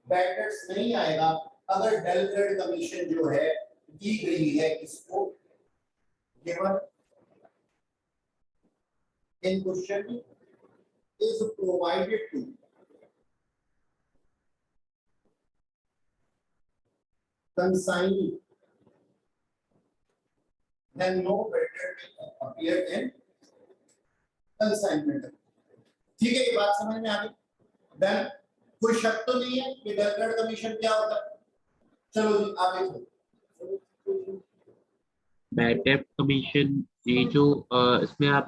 बैड डेट्स नहीं आएगा अगर डेलिवेट कमीशन जो है दी गई है किसको, given in question is provided to consignee, then no bad debt will appear in consignment। ठीक है, ये बात समझ में आ गई? देन कोई शक तो नहीं है कि डेलिवेट कमीशन क्या होता है? चलो जी आगे चलो। बैड डेट कमीशन ये जो इसमें आप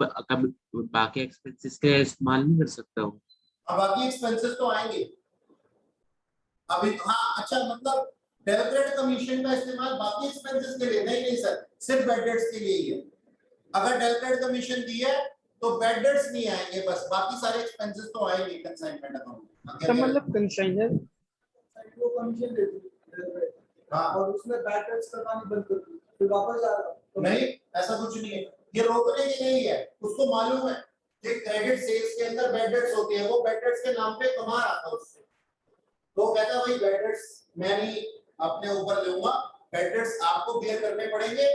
बाकी एक्सपेंसेस का इस्तेमाल नहीं कर सकता हूँ। अब बाकी एक्सपेंसेस तो आएंगे अभी। हाँ अच्छा, मतलब डेलिवेट कमीशन का इस्तेमाल बाकी एक्सपेंसेस के लिए नहीं, नहीं सर, सिर्फ बैड डेट्स के लिए ही है। अगर डेलिवेट कमीशन दी है तो बैड डेट्स नहीं आएंगे, बस बाकी सारे एक्सपेंसेस तो आएंगे कंसाइनमेंट अकाउंट। तो मतलब कंसाइनर वो कमीशन देती है, हाँ, और उसमें बैड डेट्स करवानी बंद कर दी, फिर वापस आ रहा। तो नहीं, ऐसा कुछ नहीं है, ये रोकने के लिए ही है। उसको मालूम है कि क्रेडिट सेल्स के अंदर बैड डेट्स होती है, वो बैड डेट्स के नाम पे कमा रहा था उससे, तो कहता भाई बैड डेट्स मैं नहीं अपने ऊपर लूंगा, बैड डेट्स आपको बियर करने पड़ेंगे,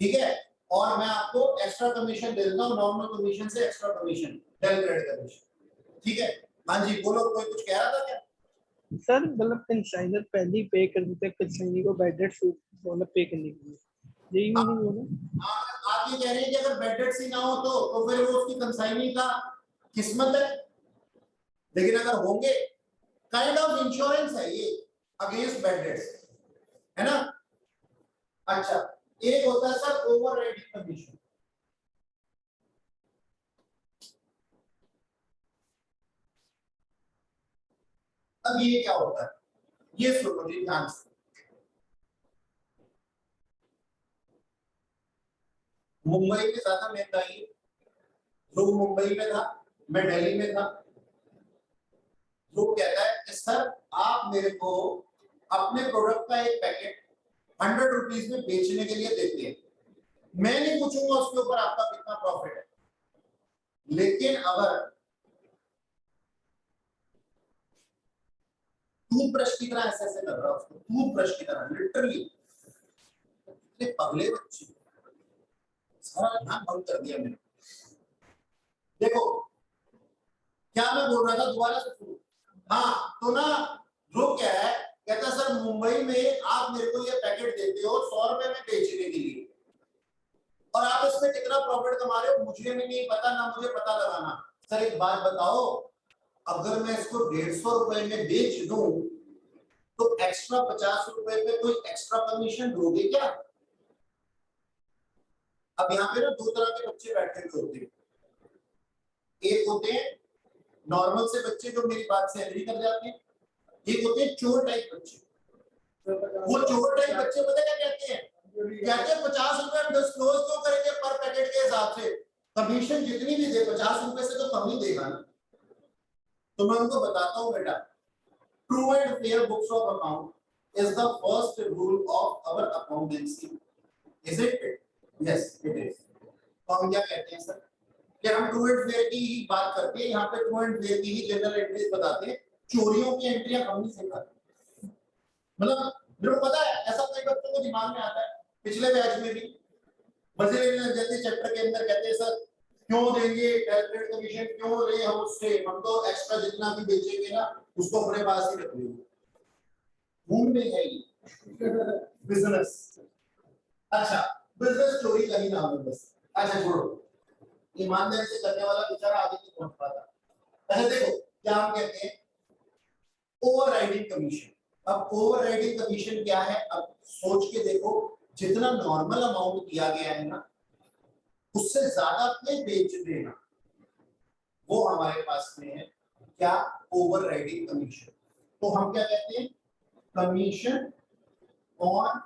ठीक है, और मैं आपको एक्स्ट्रा कमीशन दे देता हूं, नॉर्मल कमीशन से एक्स्ट्रा कमीशन, डेलिवेट कमीशन। ठीक है, हाँ जी बोलो, कोई कुछ कह रहा था क्या? सर मतलब कंसाइनर पहले ही पे कर देते हैं कंसाइनी को बैड डेट मतलब पे करने के लिए, यही मीनिंग है ना? आप ये कह रहे हैं कि अगर बैड डेट्स ही ना हो तो फिर वो उसकी कंसाइनी का किस्मत है, लेकिन अगर होंगे काइंड ऑफ इंश्योरेंस है ये अगेंस्ट बैड डेट्स, है ना। अच्छा, एक होता है सर ओवर राइडिंग कमीशन। अब ये क्या होता है, ये सुनो जी ध्यान से। मुंबई में ज्यादा महंगाई है, लोग मुंबई में था, मैं दिल्ली में था। लोग कहता है कि सर आप मेरे को अपने प्रोडक्ट का एक पैकेट 100 रुपीज में बेचने के लिए देते हैं, मैं नहीं पूछूंगा उसके ऊपर आपका कितना प्रॉफिट है, लेकिन अगर टूथब्रश की तरह ऐसे ऐसे कर रहा है उसको, टूथब्रश की तरह लिटरली, पगले बच्चे, सारा ध्यान भंग कर दिया मैंने। देखो क्या मैं बोल रहा था, दोबारा से सुनो। हाँ तो ना जो क्या है, कहता सर मुंबई में आप मेरे को ये पैकेट देते हो 100 रुपए में बेचने के लिए, और आप इसमें कितना प्रॉफिट कमा रहे हो मुझे भी नहीं पता, ना मुझे पता लगाना। सर एक बात बताओ, अगर मैं इसको 150 रुपए में बेच दूं तो एक्स्ट्रा 50 रुपए पे कोई एक्स्ट्रा कमीशन दोगे क्या? अब यहाँ पे ना दो तरह के बच्चे बैठे हुए होते हैं, एक होते हैं नॉर्मल से बच्चे जो मेरी बात से एग्री कर जाते हैं, एक होते हैं चोर टाइप बच्चे। वो चोर टाइप बच्चे पता क्या कहते हैं, कहते हैं 50 रुपए डिस्क्लोज तो करेंगे पर पैकेट के हिसाब से, कमीशन जितनी भी दे 50 रुपए से तो कम ही देगा ना। तो मैं उनको बताता हूँ बेटा, true and fair books of account is the first rule of our accountancy, is it? Yes it is. तो हम क्या कहते हैं सर कि हम ट्रू एंड फेयर की ही बात करते हैं, यहाँ पे ट्रू एंड फेयर की ही जनरल एंट्रीज बताते हैं, चोरियों की एंट्रियां हम नहीं सिखाते। मतलब मेरे को पता है ऐसा कई बच्चों को दिमाग में आता है, पिछले बैच में भी मजे जैसे चैप्टर के अंदर कहते हैं सर क्यों देंगे कैलकुलेट कमीशन, क्यों ले हम उससे, हम तो एक्स्ट्रा जितना भी बेचेंगे ना उसको अपने पास ही रख लेंगे। मूड में है ये बिजनेस। अच्छा बिजनेस चोरी का ही नाम है बस। अच्छा छोड़ो, ईमानदारी से करने वाला बेचारा आगे नहीं पहुंच पाता। अच्छा देखो क्या हम कहते हैं, ओवर राइडिंग कमीशन। अब ओवर राइडिंग कमीशन क्या है, अब सोच के देखो, जितना नॉर्मल अमाउंट दिया गया है ना उससे ज्यादा पे बेच देना, वो हमारे पास में है क्या, ओवर राइडिंग कमीशन। तो हम क्या कहते हैं, commission on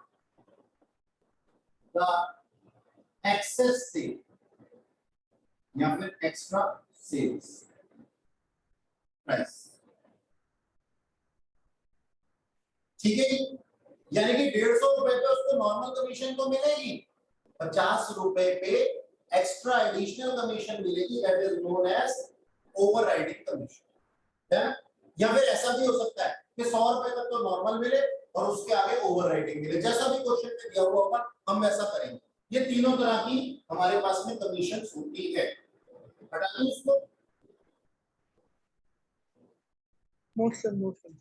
the excess sale या फिर एक्स्ट्रा सेल्स प्राइस। ठीक है, यानी कि 150 रुपए पे उसको नॉर्मल कमीशन तो मिलेगी, 50 रुपए पे एक्स्ट्रा एडिशनल कमीशन मिलेगी, that is known as overriding commission. या फिर ऐसा भी हो सकता है कि 100 रुपए तक तो नॉर्मल मिले और उसके आगे ओवरराइडिंग मिले, जैसा भी क्वेश्चन में दिया हुआ होगा हम वैसा करेंगे। ये तीनों तरह की हमारे पास में कमीशन होती है। हटा दूं इसको, मोशन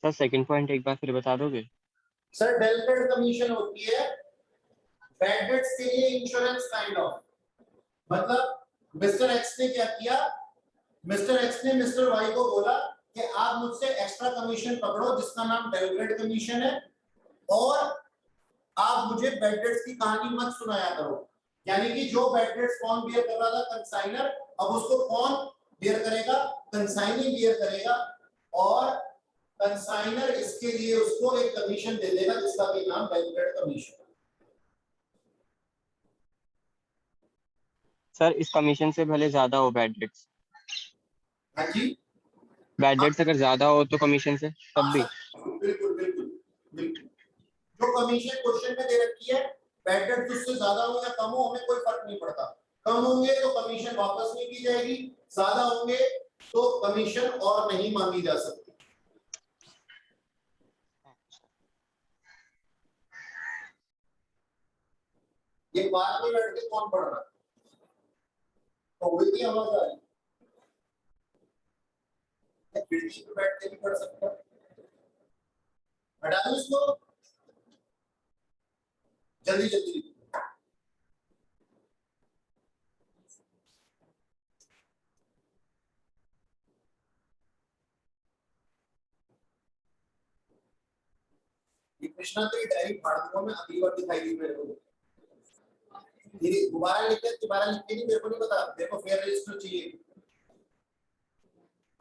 सर सेकंड पॉइंट एक बार फिर बता दोगे? सर डेल्टेड कमीशन होती है बैड डेट्स के लिए इंश्योरेंस काइंड ऑफ। मतलब मिस्टर एक्स ने क्या किया, मिस्टर एक्स ने मिस्टर वाई को बोला कि आप मुझसे एक्स्ट्रा कमीशन पकड़ो जिसका नाम डेल्टेड कमीशन है, और आप मुझे बैड डेट्स की कहानी मत सुनाया करो। यानी कि जो बैड डेट्स कौन बियर कर रहा था, कंसाइनर, अब उसको कौन बियर करेगा, कंसाइनी बियर करेगा, और कंसाइनर इसके लिए उसको एक कमीशन दे देगा जिसका भी नाम डेल्टेड कमीशन। सर इस कमीशन से भले ज्यादा हो बैड डेट्स, हाँ जी, बैड डेट्स अगर ज्यादा हो तो कमीशन से तब भी? बिल्कुल बिल्कुल बिल्कुल, जो कमीशन क्वेश्चन में दे रखी है बैड डेट्स उससे ज्यादा हो या कम हो हमें कोई फर्क नहीं पड़ता। कम होंगे तो कमीशन वापस नहीं की जाएगी, ज्यादा होंगे तो कमीशन और नहीं मांगी जा सकती। ये पार्क में बैठ के कौन पढ़ रहा है? तो वही की आवाज आ रही है, खिड़की पे बैठ के भी पढ़ सकता है। हटा दो इसको, जल्दी जल्दी लिखो। ये कृष्णा तेरी डायरी फाड़ दूंगा मैं, अगली बार दिखाई दी मेरे को। ये दोबारा लिख के नहीं, मेरे को नहीं पता, मेरे को फेयर रजिस्टर चाहिए।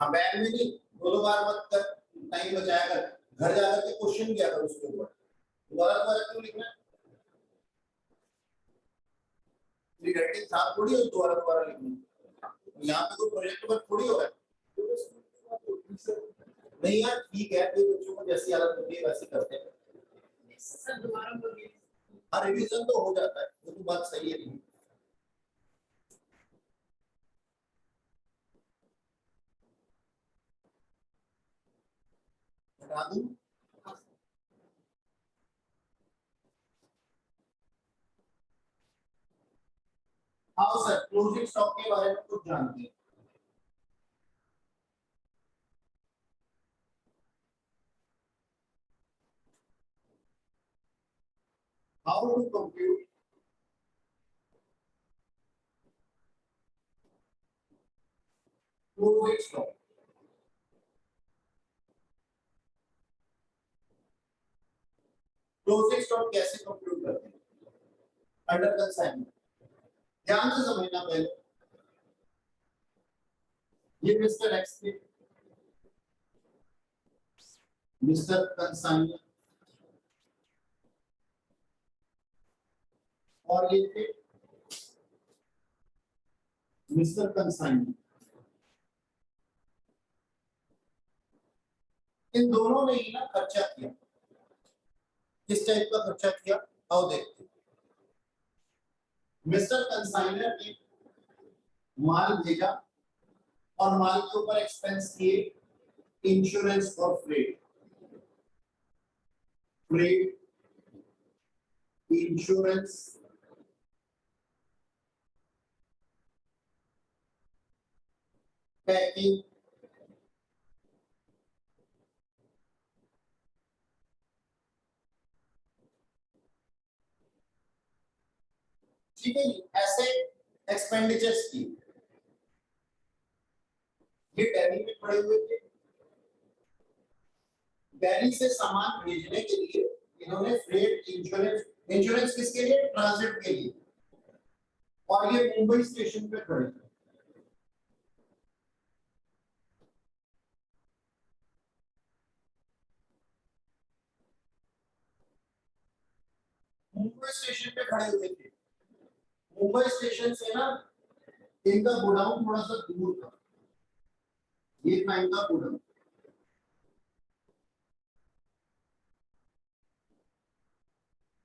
हाँ बैग में नहीं, दो बार मत कर, टाइम बचाया कर, घर जाकर के क्वेश्चन किया कर उसके ऊपर। दोबारा क्यों लिखना है? राइटिंग साफ थोड़ी हो, दोबारा लिखनी। यहाँ पे कोई प्रोजेक्ट वर्क थोड़ी हो रहा है। नहीं यार ठीक है, तो बच्चों को जैसी आदत होती है वैसे करते हैं। सर दोबारा बोलिए। हाँ रिवीजन तो हो जाता है, वो तो बात सही है। नहीं हटा दूं? हाँ सर, क्लोजिंग स्टॉक के बारे में कुछ जानते हैं? How to compute closing stock? Closing stock कैसे कंप्यूट करते हैं? Under consignment. ध्यान से समझना पहले, ये मिस्टर एक्स थे, मिस्टर कंसाइनर, और ये थे मिस्टर कंसाइनर। इन दोनों ने ही ना खर्चा किया। किस टाइप का खर्चा किया आओ देखते हैं। मिस्टर कंसाइनर ने माल भेजा और माल के ऊपर एक्सपेंस किए इंश्योरेंस और फ्रेट, इंश्योरेंस, पैकिंग, ठीक है जी। ऐसे एक्सपेंडिचर्स की ये दिल्ली में पड़े हुए थे। दिल्ली से सामान भेजने के लिए इन्होंने फ्रेट, इंश्योरेंस किसके लिए? ट्रांजिट के लिए। और ये मुंबई स्टेशन पे खड़े थे। मुंबई स्टेशन पे खड़े हुए थे। मुंबई स्टेशन से ना इनका गोडाउन थोड़ा सा दूर था। ये था इनका गोडाउन।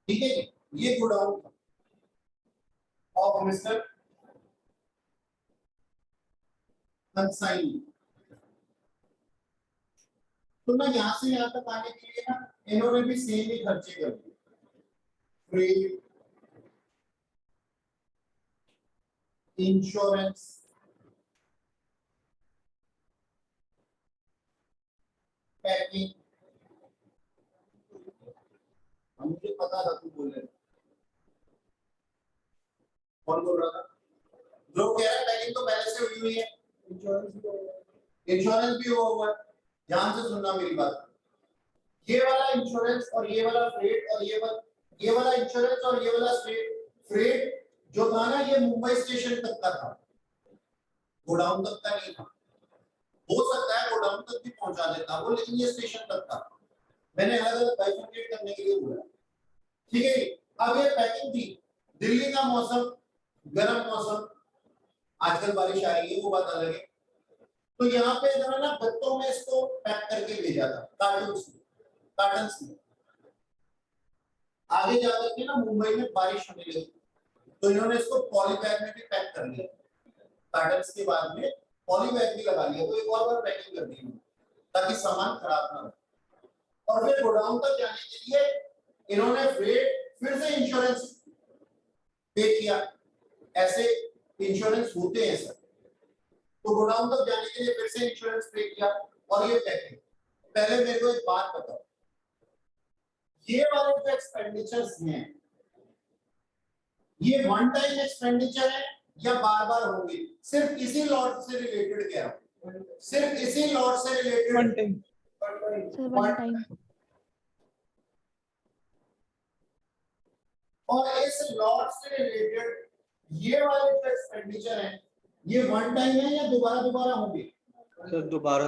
ठीक है, ये गोडाउन था ऑफ मिस्टर कंसाइनी। तो ना यहाँ से यहाँ तक आने के लिए ना इन्होंने भी सेम ही खर्चे कर दिए। Freight, insurance, packing. मुझे पता था तू बोल रहे। कौन बोल रहा था? जो कह रहा है पैकिंग तो पहले से हुई है, इंश्योरेंस भी हुआ है। ध्यान से सुनना मेरी बात। ये वाला इंश्योरेंस और ये वाला फ्रेट और ये वाला इंश्योरेंस और ये वाला फ्रेट जो था ना, ये मुंबई स्टेशन तक का था, गोडाउन तक का नहीं था। हो सकता है गोडाउन तक भी पहुंचा देता वो, लेकिन ये स्टेशन तक था। मैंने अलग अलग बाइफरकेट करने के लिए बोला। ठीक है, अब ये पैकिंग थी। दिल्ली का मौसम गर्म मौसम, आजकल बारिश आ रही है वो बात अलग है। तो यहाँ पे इन्होंने ना गत्तों में इसको पैक करके भेजा था, कार्टन में। आगे जाकर के ना मुंबई में बारिश होने लगी, तो इन्होंने इसको पॉलीबैग में भी पैक कर लिया। कार्टन के बाद में पॉलीबैग भी लगा लिया, तो एक और बार पैकिंग कर दी ताकि सामान खराब ना हो। और फिर गोडाउन तक जाने के लिए इन्होंने फिर से इंश्योरेंस पे किया, ऐसे इंश्योरेंस होते हैं सर। तो गोडाउन तक जाने के लिए फिर से इंश्योरेंस पे किया और ये पैकिंग। पहले मेरे को एक बात बताओ, ये वाले जो एक्सपेंडिचर्स हैं ये वन टाइम एक्सपेंडिचर है या बार बार होंगे? सिर्फ इसी लॉट से रिलेटेड कह रहा हूं, सिर्फ इसी लॉट से related one time sir one time. और इस लॉट से रिलेटेड ये वाले जो एक्सपेंडिचर हैं ये वन टाइम है या दोबारा दोबारा होंगे? सर दोबारा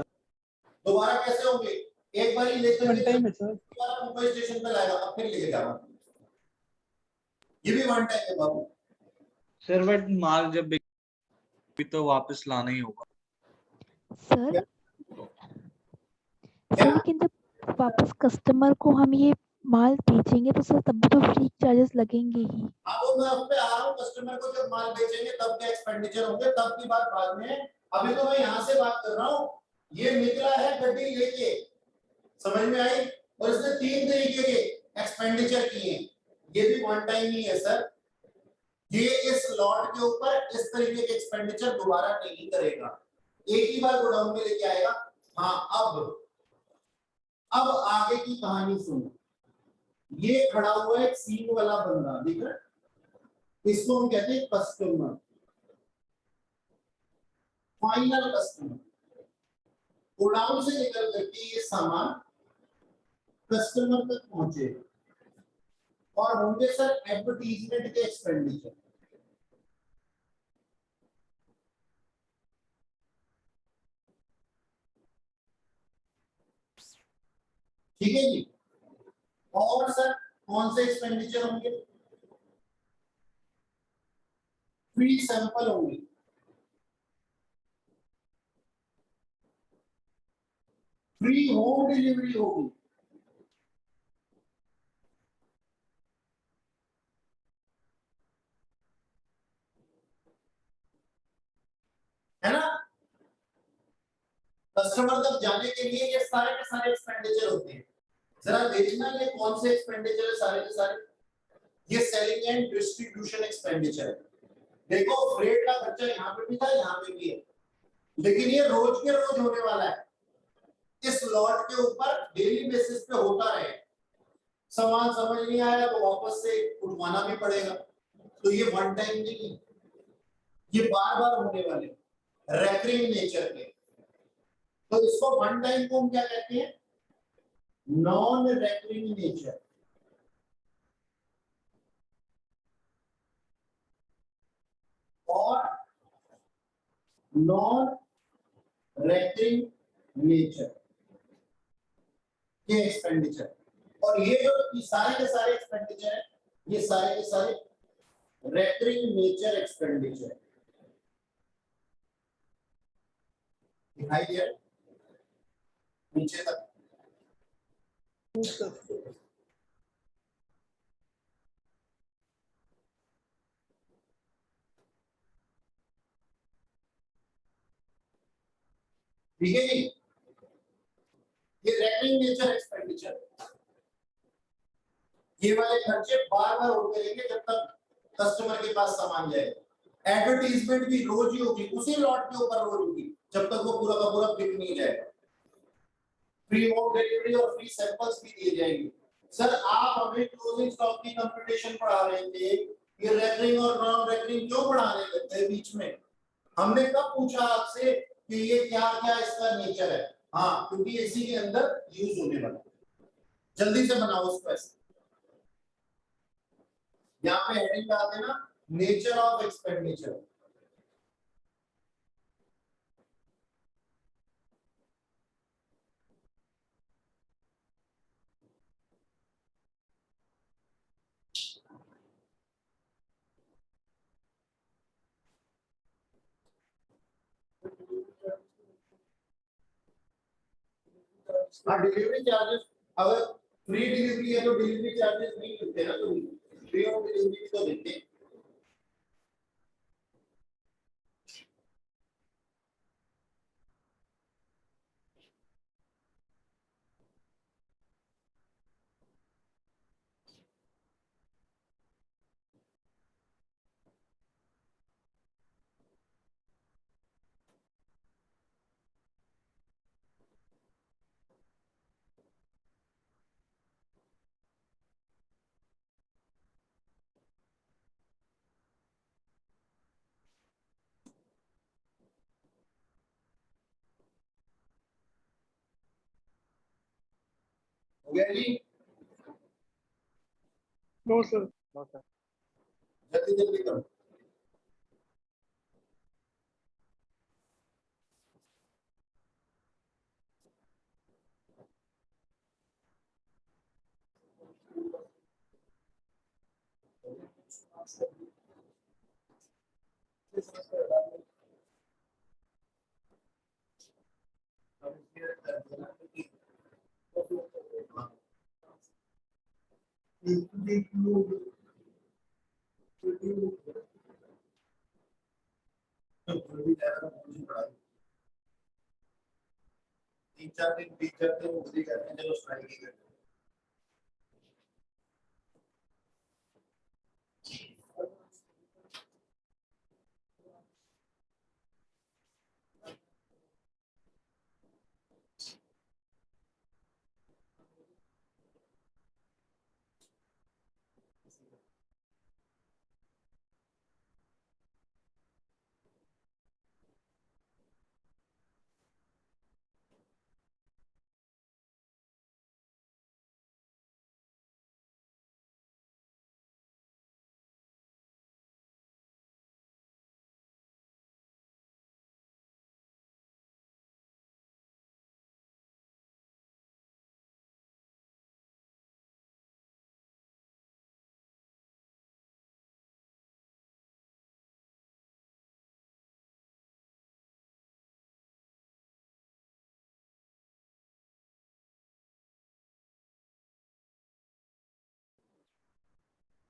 दोबारा कैसे होंगे? एक बार ही लेकर वन टाइम है सर। दोबारा मुंबई स्टेशन पे लाएगा, अब फिर लेके जाओ, ये भी वन टाइम है बाबू। सर बट माल जब बिक तो वापस लाना ही होगा। सर सर लेकिन जब वापस कस्टमर को हम ये माल बेचेंगे तो सर तब भी तो फ्री चार्जेस लगेंगे ही। अब मैं उस पे आ रहा हूँ, कस्टमर को जब माल बेचेंगे तब क्या एक्सपेंडिचर होंगे, तब की बात बाद में है। अभी तो मैं यहाँ से बात कर रहा हूँ, ये निकला है गड्डी लेके, समझ में आई? और इसने 3 तरीके के एक्सपेंडिचर किए, ये भी वन टाइम ही है सर। ये इस लॉट के ऊपर इस तरीके के एक्सपेंडिचर दोबारा नहीं करेगा, एक ही बार गोडाउन में लेके आएगा। हाँ, अब आगे की कहानी सुनो। ये खड़ा हुआ है एक सीन वाला बंदा, दिख रहा है? इसको हम कहते हैं कस्टमर, फाइनल कस्टमर। गोडाउन से निकल करके ये सामान कस्टमर तक पहुंचे और होंगे सर एडवर्टीजमेंट के एक्सपेंडिचर। ठीक है जी। और सर कौन से एक्सपेंडिचर होंगे? फ्री सैंपल होंगे, फ्री होम डिलीवरी होगी, है ना? कस्टमर तक जाने के लिए ये सारे के सारे एक्सपेंडिचर होते हैं। जरा देखना ये कौन से एक्सपेंडिचर है सारे के सारे। ये सेलिंग एंड डिस्ट्रीब्यूशन एक्सपेंडिचर है। देखो फ्रेट का खर्चा यहाँ पे भी था, यहाँ पे भी है, लेकिन ये रोज के रोज होने वाला है। इस लॉट के ऊपर डेली बेसिस पे होता रहे। सामान समझ नहीं आया तो वापस से उठवाना भी पड़ेगा। तो ये वन टाइम नहीं है, ये बार बार होने वाले रेकरिंग नेचर के। तो इसको वन टाइम को हम क्या कहते हैं? Non recurring nature. और नॉन रेकरिंग नेचर के एक्सपेंडिचर। और ये जो सारे के सारे एक्सपेंडिचर है, ये सारे के सारे रेकरिंग नेचर एक्सपेंडिचर। दिखाई दिया नीचे तक? ठीक है जी। ये रेकरिंग नेचर एक्सपेंडिचर, ये वाले खर्चे बार बार होते रहेंगे जब तक कस्टमर के पास सामान जाएगा। एडवर्टीजमेंट भी रोज ही होगी, उसी लॉट के ऊपर रोज होगी जब तक वो पूरा का पूरा बिक नहीं जाएगा। फ्री होम डिलीवरी और फ्री सैंपल्स भी दिए जाएंगे। सर आप हमें क्लोजिंग स्टॉक की कंप्यूटेशन पढ़ा रहे थे, ये रेकरिंग और नॉन रेकरिंग क्यों पढ़ाने लगते हैं बीच में? हमने कब पूछा आपसे कि ये क्या क्या इसका नेचर है? हाँ, क्योंकि इसी के अंदर यूज होने वाला। जल्दी से बनाओ उसको ऐसे। यहाँ पे हेडिंग डाल देना, नेचर ऑफ एक्सपेंडिचर। हाँ, डिलीवरी चार्जेस, अगर फ्री डिलीवरी है तो डिलीवरी चार्जेस नहीं मिलते ना, तो फ्री होम डिलीवरी तो देते हैं। हो गया जी? No sir. जल्दी जल्दी करो। तीन चार दिन बीत जाते हैं, वो खुद ही कहते हैं चलो स्ट्राइक ही करते हैं।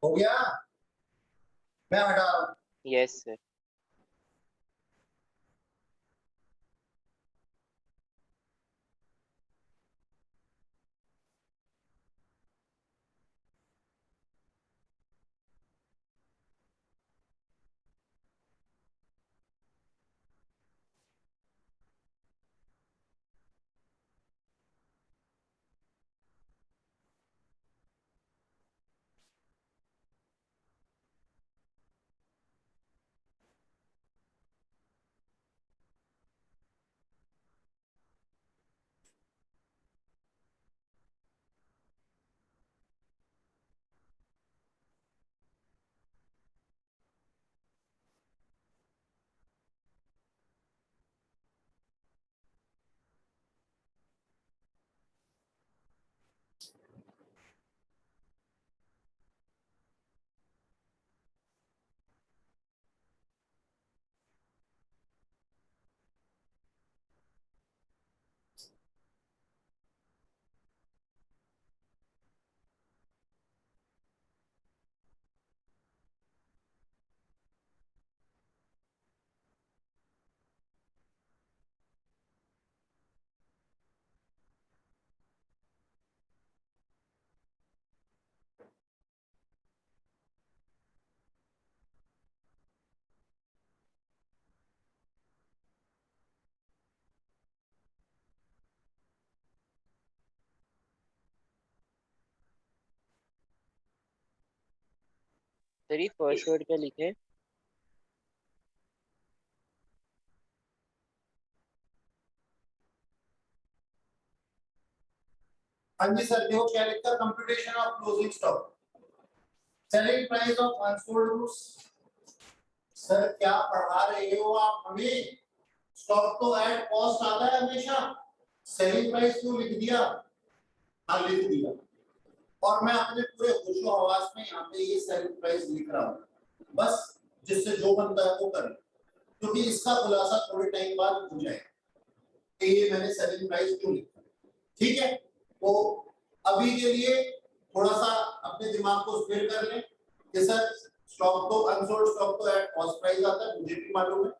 हो गया? मैं हटा रहा हूँ। Yes sir. सर ये फर्स्ट वर्ड क्या लिखे? हाँ जी सर, देखो क्या लिखा, computation of closing stock, selling price of unsold goods. Sir क्या पढ़ा रहे हो आप हमें? स्टॉक तो एट कॉस्ट आता है हमेशा, सेलिंग प्राइस क्यों लिख दिया? हाँ लिख दिया, और मैं अपने पूरे होशो हवास में यहाँ पे ये सेलिंग प्राइस लिख रहा हूँ, बस जिससे जो बनता है वो करें, क्योंकि इसका खुलासा थोड़े टाइम बाद हो जाएगा कि ये मैंने सेलिंग प्राइस क्यों लिखा। ठीक है, तो अभी के लिए थोड़ा सा अपने दिमाग को स्थिर कर लें कि सर स्टॉक तो अनसोल्ड स्टॉक तो एट कॉस्ट प्राइस आता है, मुझे भी मालूम है,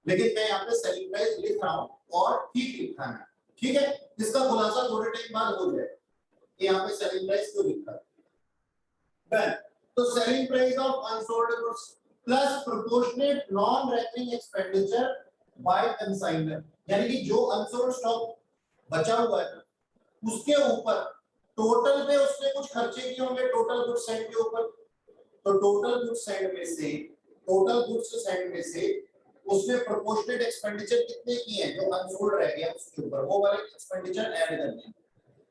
लेकिन मैं यहाँ पे सेलिंग प्राइस लिख रहा हूँ और ठीक लिखा है। ठीक है, इसका खुलासा थोड़े टाइम बाद हो जाए कि यहाँ पे सेलिंग प्राइस क्यों लिखा है। तो selling price of unsold goods plus proportionate non recurring expenditure by consignor, यानी कि जो अनसोल्ड स्टॉक बचा हुआ है उसके ऊपर टोटल पे उसने कुछ खर्चे किए होंगे टोटल गुड्स सेंड के ऊपर, तो टोटल गुड्स सेंड में से उसने प्रोपोर्शनेट एक्सपेंडिचर कितने किए हैं जो अनसोल्ड रह गया उसके ऊपर, वो वाले एक्सपेंडिचर ऐड करने हैं।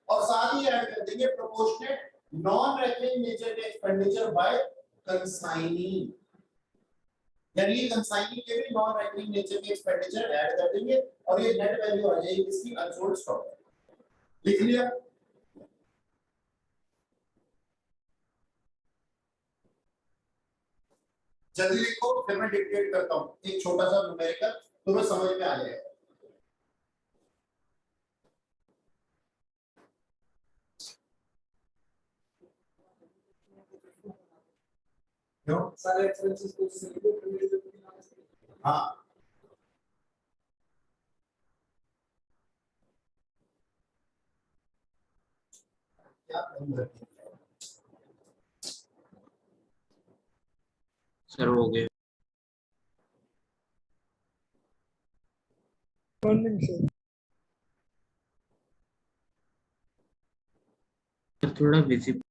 और साथ ही ऐड कर देंगे प्रोपोर्शनेट नॉन रेकरिंग नेचर के एक्सपेंडिचर बाय कंसाइनी, यानी कंसाइनी के भी नॉन रेकरिंग नेचर के एक्सपेंडिचर ऐड कर देंगे और ये नेट वैल्यू आ जाएगी इसकी अनसोल्ड स्टॉक। लिख लिया? जल्दी लिखो फिर मैं डिक्टेट करता हूं, एक छोटा सा न्यूमेरिकल तुम्हें समझ में आ जाएगा। क्यों? सारे एक्सपेंसेस को सिलेक्ट करने हाँ क्या सर हो गए। कौन नहीं सर? सर थोड़ा विजिबल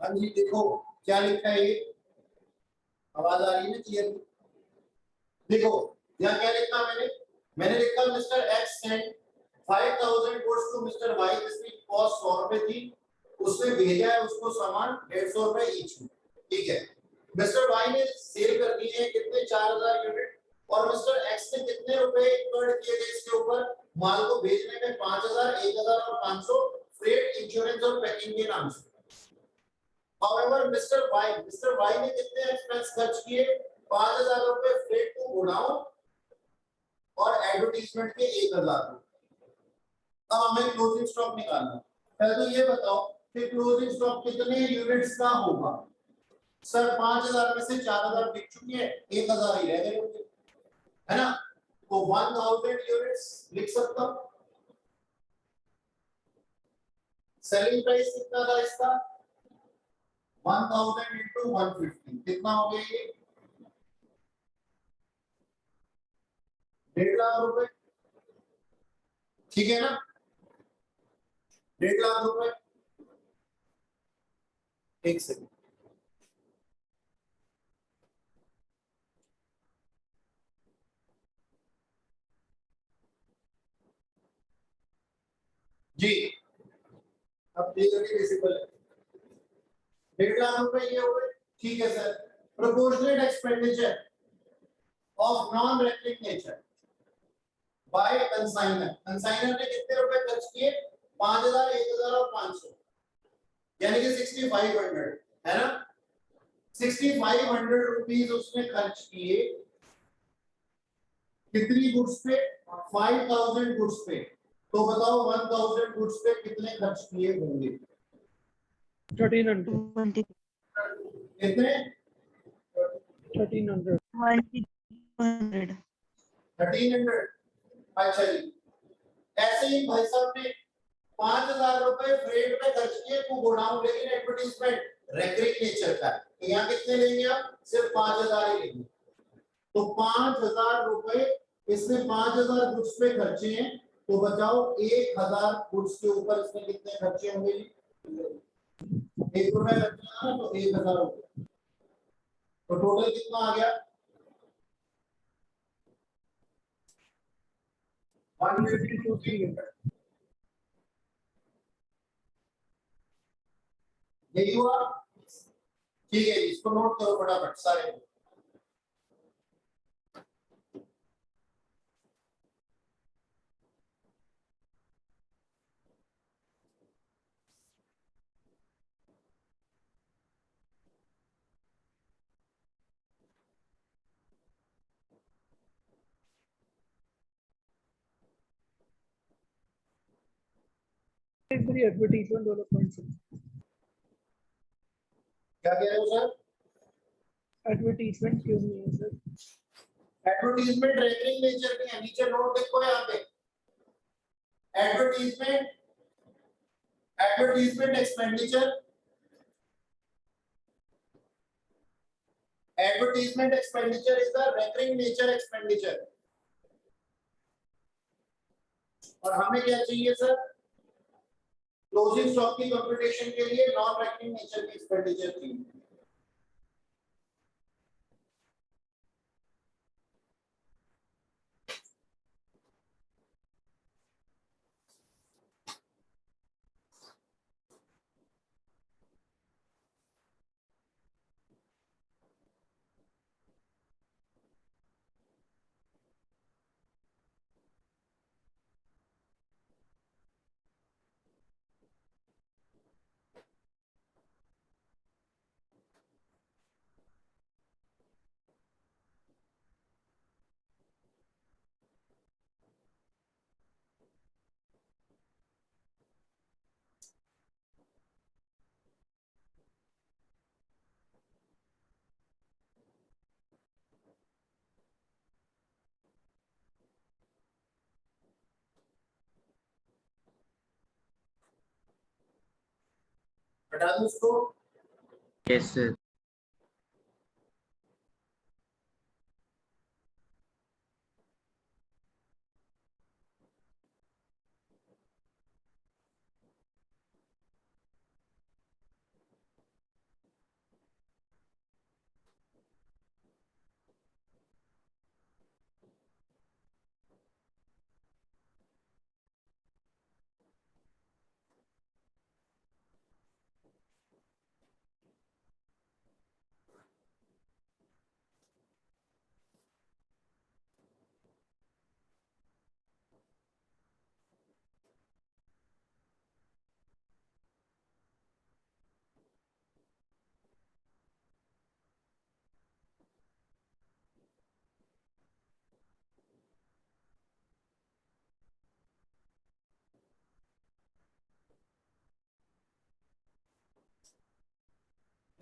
हाँ जी देखो क्या लिखा है ये, आवाज आ रही है ना क्लियर? देखो यहाँ क्या लिखा मैंने लिखा mister X send 5000 goods to mister Y जिसकी कॉस्ट 100 रुपए थी, उसने भेजा है उसको सामान 150 रुपए ईच में, ठीक है। मिस्टर वाई ने सेल कर दिए हैं कितने 4000 यूनिट और मिस्टर एक्स ने कितने रुपए इन्वेस्ट किए थे इसके ऊपर, माल को भेजने में 5000, 1000 और 500 फ्रेट, इंश्योरेंस और पैकिंग के नाम से। However, Mr. Y ने कितने एक्सपेंस खर्च किए 5000 रुपए फ्रेट को गोडाउन और एडवर्टाइजमेंट के 1000 रुपए। अब हमें क्लोजिंग स्टॉक निकालना। पहले तो ये बताओ कि क्लोजिंग स्टॉक कितने यूनिट्स का होगा। सर 5000 में से 4000 बिक चुकी है, 1000 ही रह गए होंगे, है ना? तो 1000 यूनिट्स लिख सकता हूं। सेलिंग प्राइस कितना था इसका 1000 into 150 कितना हो गया ये 1.5 लाख रुपए, ठीक है ना? 1.5 लाख रुपए। एक सेकंड जी, अब देखिए विजिबल है 1.5 लाख रुपए ये हो गए, ठीक है sir. Proportionate expenditure of non recurring nature by consignor, consignor ने कितने रुपए खर्च किए 5000, 1000 और 500 यानी कि 6500, है ना? ₹6500 रुपीज उसने खर्च किए कितनी गुड्स पे? 5000 गुड्स पे। तो बताओ 1000 गुड्स पे कितने खर्च किए होंगे? 1300 कितने? 1300 1300। अच्छा जी, ऐसे ही भाई साहब ने 5000 रुपए फ्रेट पे खर्च किए तो गोडाउन, लेकिन एडवर्टीजमेंट रेकरिंग नेचर का है। तो यहाँ कितने लेंगे आप? सिर्फ 5000 ही लेंगे। तो 5000 रुपए इसने 5000 गुड्स पे खर्चे हैं, तो बताओ 1000 गुड्स के ऊपर इसने कितने खर्चे होंगे जी? 1 रुपए खर्चा ना, तो 1000 हो गया। तो टोटल कितना आ गया? 152,300। यही हुआ? ठीक है, इसको नोट करो फटाफट सारे। एडवर्टीजमेंट वाला पॉइंट क्या कह रहे हो सर? एडवर्टीजमेंट क्यों नहीं है सर? एडवर्टीजमेंट रैंकिंग नेचर की है, नीचे नोट देखो यहाँ पे। Advertisement, advertisement expenditure, advertisement expenditure is the recurring nature expenditure. और हमें क्या चाहिए सर? क्लोजिंग स्टॉक की कंप्यूटेशन के लिए नॉन रेकरिंग नेचर की एक्सपेंडिचर चाहिए। हटा दो उसको। Yes sir.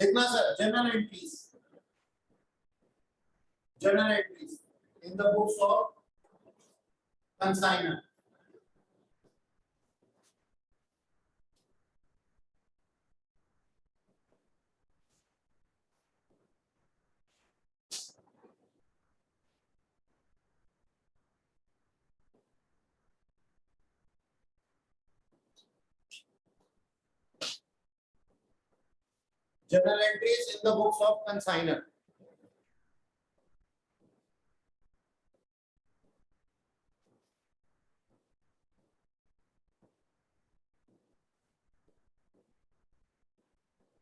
लिखना sir, journal entries, journal entries in the books of consignor. Journal entries in the books of consignor.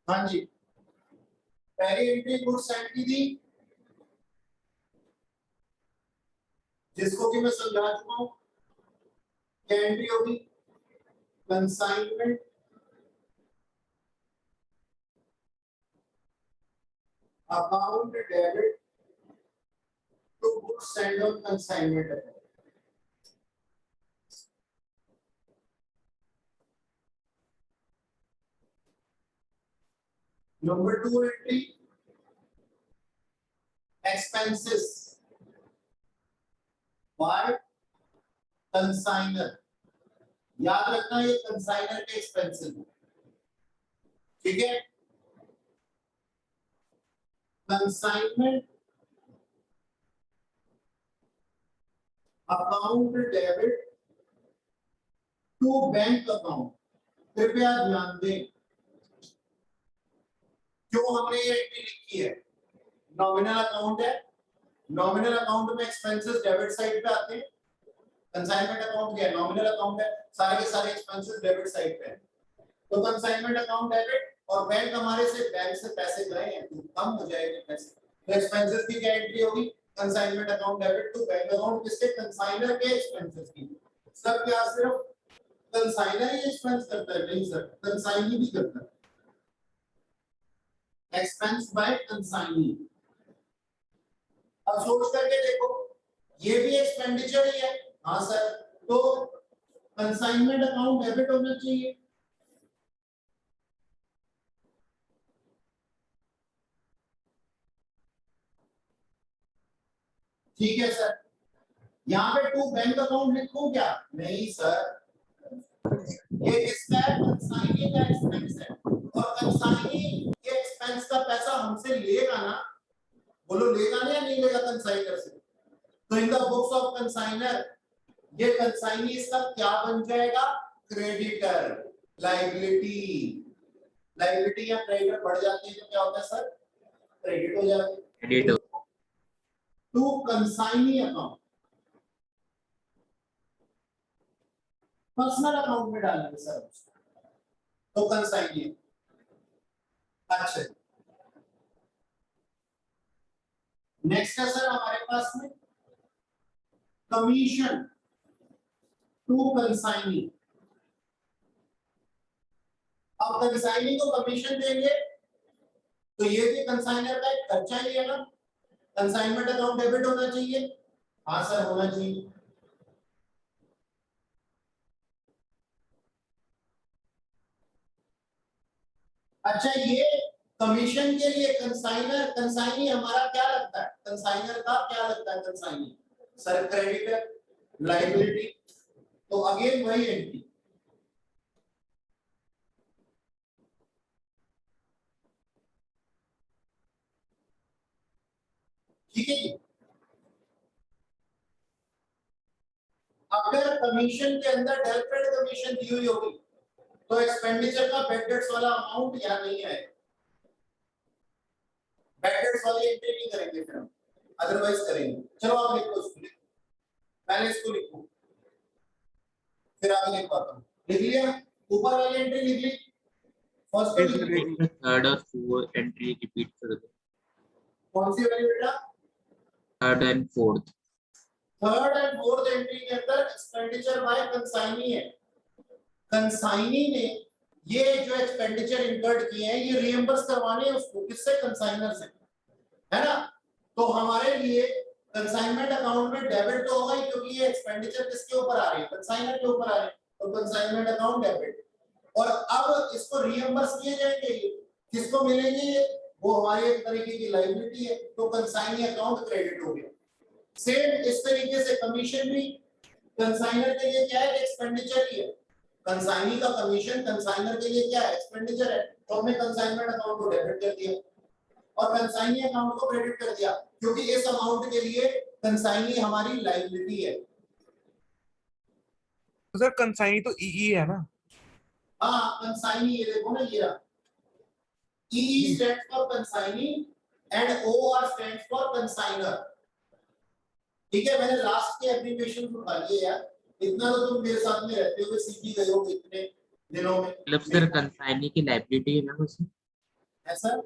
हाँ जी, पहली एंट्री गुड्स एंड की थी, जिसको कि मैं समझा चुका हूं। क्या एंट्री होगी? Consignment account debit to goods sent on consignment account. Number 2 entry, expenses by consigner. याद रखना ये कंसाइनर के एक्सपेंसेस हैं, ठीक है। Consignment account debit to bank account, कृपया ध्यान दें क्यों हमने ये एंट्री लिखी है। नॉमिनल अकाउंट है, नॉमिनल अकाउंट में एक्सपेंसेस डेबिट साइड पे आते हैं। कंसाइनमेंट अकाउंट क्या है? नॉमिनल अकाउंट है, सारे के सारे एक्सपेंसेस डेबिट साइड पे हैं। तो कंसाइनमेंट अकाउंट डेबिट, और बैंक हमारे से बैंक से पैसे गए हैं तो कम हो जाएंगे पैसे, तो एक्सपेंसेस की क्या एंट्री होगी? Consignment account debit to bank account, किसके? कंसाइनर के एक्सपेंसेस की। सर क्या सिर्फ कंसाइनर ही एक्सपेंस करता है? नहीं सर, कंसाइनी भी करता है। Expense bye consignee. अब सोच करके देखो, ये भी एक्सपेंडिचर ही है। हाँ सर, तो कंसाइनमेंट अकाउंट डेबिट होना चाहिए। ठीक है सर, यहाँ पे टू बैंक अकाउंट लिखूं क्या? नहीं सर, ये किसका है? कंसाइनी का एक्सपेंस है, और कंसाइनी के एक्सपेंस का पैसा हमसे लेगा ना, बोलो लेगा ना या नहीं लेगा कंसाइनर से? तो in the books of consignor ये कंसाइनी इसका क्या बन जाएगा? क्रेडिटर। लायबिलिटी, लायबिलिटी या क्रेडिटर बढ़ जाती है तो क्या होता है सर? क्रेडिट हो जाती है। Credit to consignee account, personal account में डालेंगे सर, तो कंसाइनी। अच्छा, नेक्स्ट है सर हमारे पास में कमीशन टू कंसाइनी। अब कंसाइनी को कमीशन देंगे तो ये भी कंसाइनर का एक खर्चा ही है ना। कंसाइनमेंट अकाउंट डेबिट होना चाहिए। हाँ सर, होना चाहिए। अच्छा, ये कमीशन के लिए कंसाइनर, कंसाइनी हमारा क्या लगता है? कंसाइनर का क्या लगता है? कंसाइनी सर क्रेडिटर, लायबिलिटी, तो अगेन वही एंट्री। ठीक है जी। अगर कमीशन के अंदर डेबिटेड कमीशन दी हुई होगी तो एक्सपेंडिचर का बैड डेट्स वाला अमाउंट यहाँ नहीं है। बैड डेट्स वाली एंट्री नहीं करेंगे फिर हम, अदरवाइज करेंगे। चलो आप लिखो इसको, लिखो पहले इसको लिखो फिर आगे लिखवाता हूँ। लिख लिया? ऊपर वाली एंट्री लिख ली? फर्स्ट Yes, लिख ली? थर्ड और फोर्थ एंट्री रिपीट कर दो। कौन सी वाली बेटा? Third and fourth. Third and fourth entry के अंदर एक्सपेंडिचर बाय कंसाइनी है। कंसाइनी ने ये जो एक्सपेंडिचर इनकर्ड किए हैं ये रिएम्बर्स करवाने हैं उसको, किससे? कंसाइनर से, है ना। तो हमारे लिए कंसाइनमेंट अकाउंट में डेबिट तो होगा ही, क्योंकि ये एक्सपेंडिचर किसके ऊपर आ रही है? कंसाइनर के ऊपर आ रही है, तो कंसाइनमेंट अकाउंट डेबिट। और अब इसको रिएम्बर्स किए जाएंगे, किसको मिलेंगे? वो हमारी एक तरीके की लायबिलिटी है, तो कंसाइनी अकाउंट क्रेडिट हो गया। सेम इस तरीके से कमीशन भी कंसाइनर के लिए क्या है? एक्सपेंडिचर ही है। कंसाइनी का कमीशन कंसाइनर के लिए क्या है? एक्सपेंडिचर है, तो हमने कंसाइनमेंट अकाउंट को डेबिट कर दिया और कंसाइनी अकाउंट को क्रेडिट कर दिया, क्योंकि इस अमाउंट के लिए कंसाइनी हमारी लायबिलिटी है। तो सर कंसाइनी तो ई है ना? हाँ, कंसाइनी, ये देखो ना, ये रहा। E stands for consignee and OR stands for consigner। ठीक है, मैंने लास्ट के एप्लीकेशन उठा लिए यार, इतना तो तुम मेरे साथ में रहते हो, सीख ही गए हो इतने दिनों में। मतलब सर कंसाइनी की लायबिलिटी है ना उसमें? ऐसा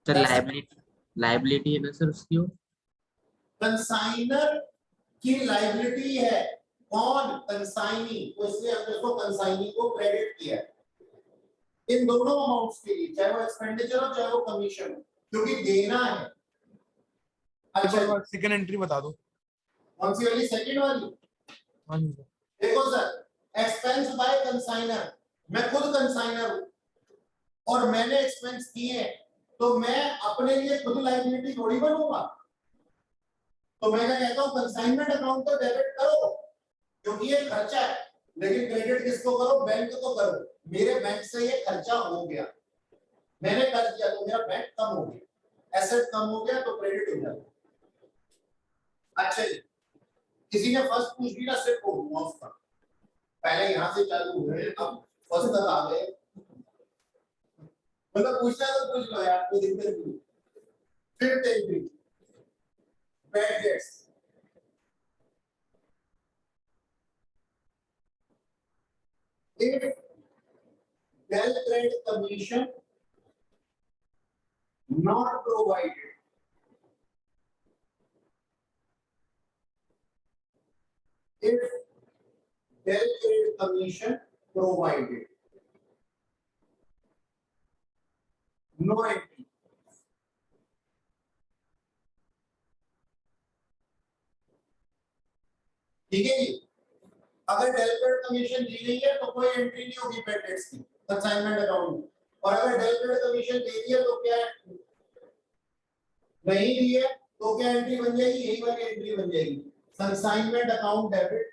सर लायबिलिटी है ना सर उसकी? वो कंसाइनर की लायबिलिटी है। कौन? कंसाइनी, तो इसलिए हमने उसको कंसाइनी को क्रेडिट किया। इन दोनों अमाउंट्स के लिए, चाहे वो एक्सपेंडिचर हो चाहे वो कमीशन हो, क्योंकि देना है। अच्छा सेकंड एंट्री बता दो। कौन सी वाली? सेकंड वाली। हाँ जी सर। देखो सर, एक्सपेंस बाय कंसाइनर, मैं खुद कंसाइनर हूं और मैंने एक्सपेंस किए हैं, तो मैं अपने लिए खुद लायबिलिटी थोड़ी बनूंगा। तो मैं क्या कहता हूं, कंसाइनमेंट अकाउंट तो डेबिट करो क्योंकि ये खर्चा है, लेकिन क्रेडिट किसको करो? बैंक को करो। मेरे बैंक से ये खर्चा हो गया, मैंने कर दिया तो मेरा बैंक कम हो गया, एसेट कम हो गया तो क्रेडिट हो जाता। अच्छा जी, किसी ने फर्स्ट पूछ लिया, सिर्फ को दूंगा उसका, पहले यहां से चालू हुए अब फर्स्ट तक आ गए, मतलब पूछना है तो पूछ लो यार, कोई दिक्कत नहीं। Fifth entry, bad debts. If Del credit commission not provided, if Del credit commission provided, no entry. ठीक है जी, अगर डेल क्रेडिट कमीशन दी गई है तो कोई एंट्री नहीं होगी बैड डेट्स की कंसाइनमेंट अकाउंट में, और अगर डेल क्रेडिट कमीशन दे दी है तो क्या नहीं दी है तो क्या एंट्री बन जाएगी? यही वाली एंट्री बन जाएगी, consignment account debit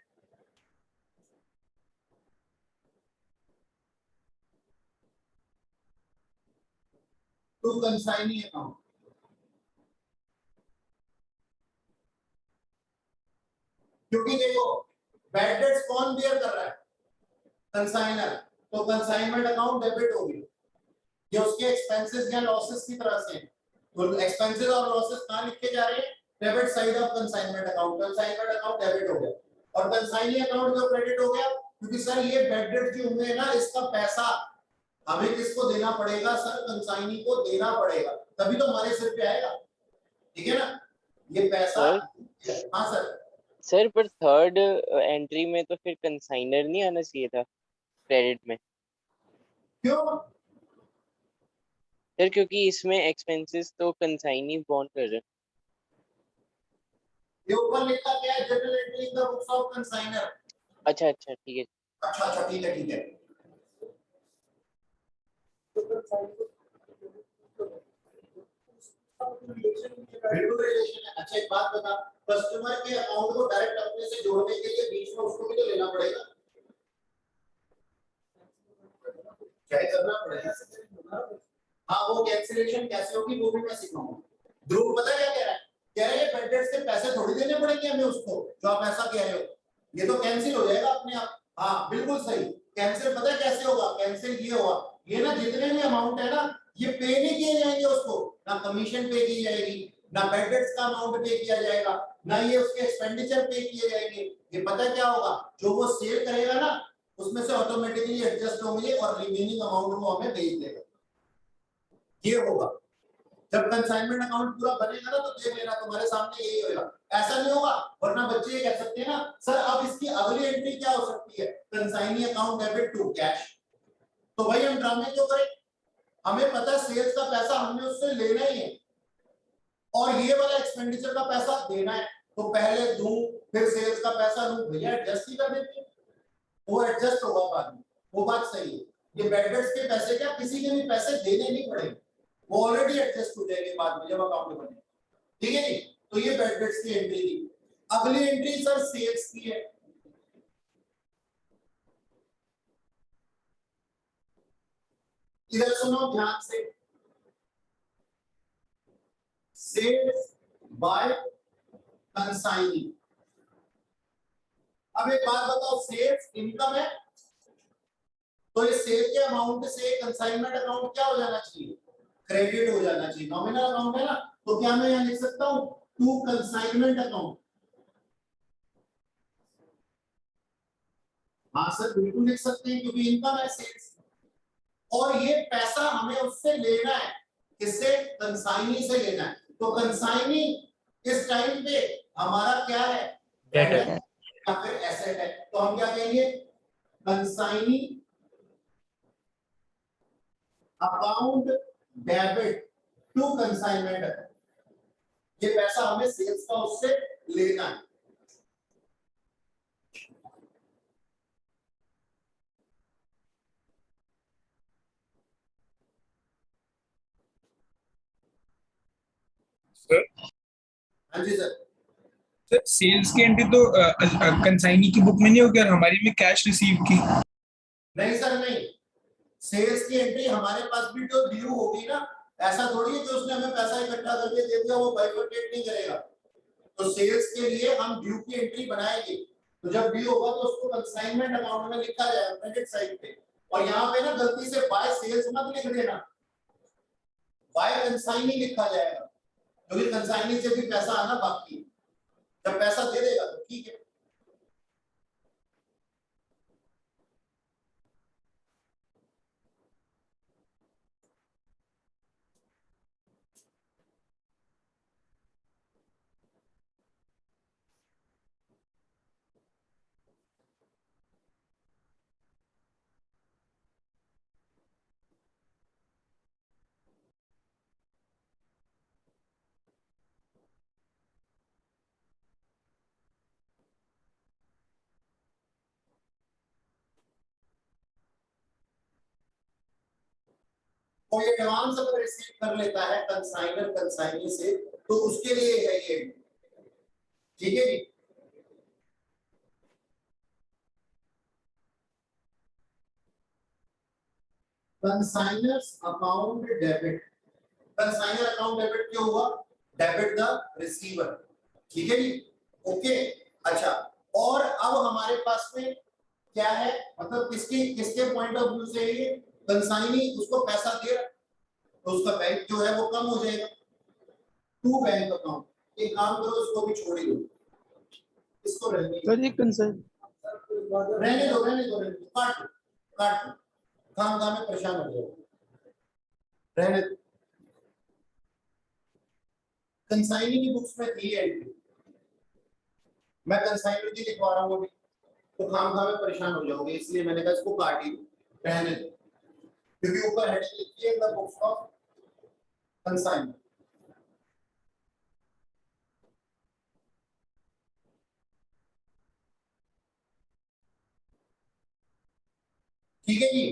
to consignee account. क्योंकि देखो बैड डेट्स कौन बेयर कर रहा है? कंसाइनर, तो कंसाइनमेंट अकाउंट डेबिट हो गई, ये उसके एक्सपेंसेस या लॉसेस की तरह से, तो एक्सपेंसेस और लॉसेस कहां लिखे जा रहे हैं? Debit side of consignment account, consignment account debit हो गया, और कंसाइनी अकाउंट जो क्रेडिट हो गया, क्योंकि सर ये बैड डेट जो हुए ना, इसका पैसा हमें किसको देना पड़ेगा? सर कंसाइनी को देना पड़ेगा, तभी तो हमारे सिर पे आएगा, ठीक है ना? ये पैसा। हाँ सर। सर पर थर्ड एंट्री में तो फिर कंसाइनर नहीं आना चाहिए था क्रेडिट में? क्यों? सर क्योंकि इसमें एक्सपेंसेस तो कंसाइनी बॉन्ड कर रहे हैं। ये ऊपर लिखा क्या है? General entry in the books of consignor. अच्छा अच्छा ठीक है। अच्छा ठीक है ठीक है। बिल्कुल रिलेशन है। अच्छा एक बात बता, कस्टमर के अकाउंट को डायरेक्ट अपने से जोड़ने के लिए बीच में उसको भी तो लेना पड़ेगा, क्या करना पड़ेगा? हाँ, वो कैंसिलेशन कैसे होगी वो भी मैं सिखाऊंगा। ध्रुव पता है क्या कह रहा है? कह रहे हैं बैड डेट्स के पैसे थोड़ी देने पड़ेंगे हमें उसको, जो आप ऐसा कह रहे हो, ये तो कैंसिल हो जाएगा अपने आप। हाँ बिल्कुल सही, कैंसिल पता है कैसे होगा? कैंसिल ये होगा, ये ना जितने भी अमाउंट है ना, ये पे नहीं किए जाएंगे उसको, ना कमीशन पे की जाएगी, ना बैड डेट्स का अमाउंट पे किया जाएगा, ना ये उसके एक्सपेंडिचर पे किए जाएंगे। ये पता क्या होगा? जो वो सेल करेगा ना, उसमें से ऑटोमेटिकली एडजस्ट होंगे और रिमेनिंग अमाउंट वो हमें भेज देगा। ये होगा जब कंसाइनमेंट अकाउंट पूरा बनेगा ना, तो देख लेना तुम्हारे सामने यही होगा। ऐसा नहीं होगा, वरना बच्चे ये कह सकते हैं ना, सर अब इसकी अगली एंट्री क्या हो सकती है? Consignee account debit to cash. तो भाई हम ड्रामे क्यों करें? हमें पता है सेल्स का पैसा हमने उससे लेना ही है, और ये वाला एक्सपेंडिचर का पैसा देना है, तो पहले दूं फिर सेल्स का पैसा लूं, भैया एडजस्ट ही कर देते हैं, वो एडजस्ट होगा बाद में। वो बात सही है। ये बैड डेट्स के पैसे क्या किसी के भी पैसे देने नहीं पड़ेंगे, वो ऑलरेडी एडजस्ट हो जाएंगे बाद में जब अकाउंट बने, ठीक है जी? तो ये बैड डेट्स की एंट्री थी। अगली एंट्री सर सेल्स की है। इधर सुनो ध्यान से, सेल्स बाय कंसाइनी। अब एक बात बताओ, सेल्स इनकम है, तो इस सेल के अमाउंट से कंसाइनमेंट अकाउंट क्या हो जाना चाहिए? क्रेडिट हो जाना चाहिए। नॉमिनल अकाउंट है ना, तो क्या मैं यहां लिख सकता हूं टू कंसाइनमेंट अकाउंट? हाँ सर बिल्कुल लिख सकते हैं, क्योंकि इनकम है सेल्स, और ये पैसा हमें उससे लेना है, किससे? कंसाइनी से लेना है। तो कंसाइनी इस टाइम पे हमारा क्या है? डेट है या फिर एसेट है, तो हम क्या कहेंगे? Consignee account debit to consignment, ये पैसा हमें सेल्स का उससे लेना है। सर हाँ जी सर। सर सेल्स की एंट्री तो कंसाइनी की बुक में नहीं होगी और हमारी में कैश रिसीव की। नहीं सर नहीं, सेल्स की एंट्री हमारे पास भी जो ड्यू होगी ना, ऐसा थोड़ी है कि उसने हमें पैसा इकट्ठा करके दे दिया वो बाइफरकेट नहीं करेगा। तो सेल्स के लिए हम ड्यू की एंट्री बनाएंगे, तो जब ड्यू होगा तो उसको कंसाइनमेंट अकाउंट में लिखा जाएगा क्रेडिट साइड पे। और यहाँ पे ना गलती से बाय सेल्स मत लिख देना, बाय कंसाइनी लिखा जाएगा, क्योंकि कंसाइनी से भी पैसा आना बाकी है। जब पैसा दे देगा तो ठीक है। कोई एडवांस अगर रिसीव कर लेता है कंसाइनर कंसाइनी से, तो उसके लिए है ये, ठीक है जी। Consignor's account debit, consignor account debit क्यों हुआ? डेबिट द रिसीवर, ठीक है जी। ओके अच्छा, और अब हमारे पास में क्या है, मतलब किसके पॉइंट ऑफ व्यू से ये कंसाइनी उसको पैसा दे रहा, तो उसका बैंक जो है वो कम हो जाएगा। टू बैंक अकाउंट, एक काम करो इसको भी छोड़ ही दो, इसको रहने दो, सर ये कंसर्न रहने दो, काट दो, काट दो, काम में परेशान हो जाओ, रहने दो। कंसाइनी की बुक्स में थी एंट्री, मैं कंसाइनर की लिखवा रहा हूँ अभी, तो काम में परेशान हो जाओगे, इसलिए मैंने कहा इसको काट ही दो, रहने दो, क्योंकि ऊपर हेडिंग लिखी है द बुक्स ऑफ कंसाइनर। ठीक है जी।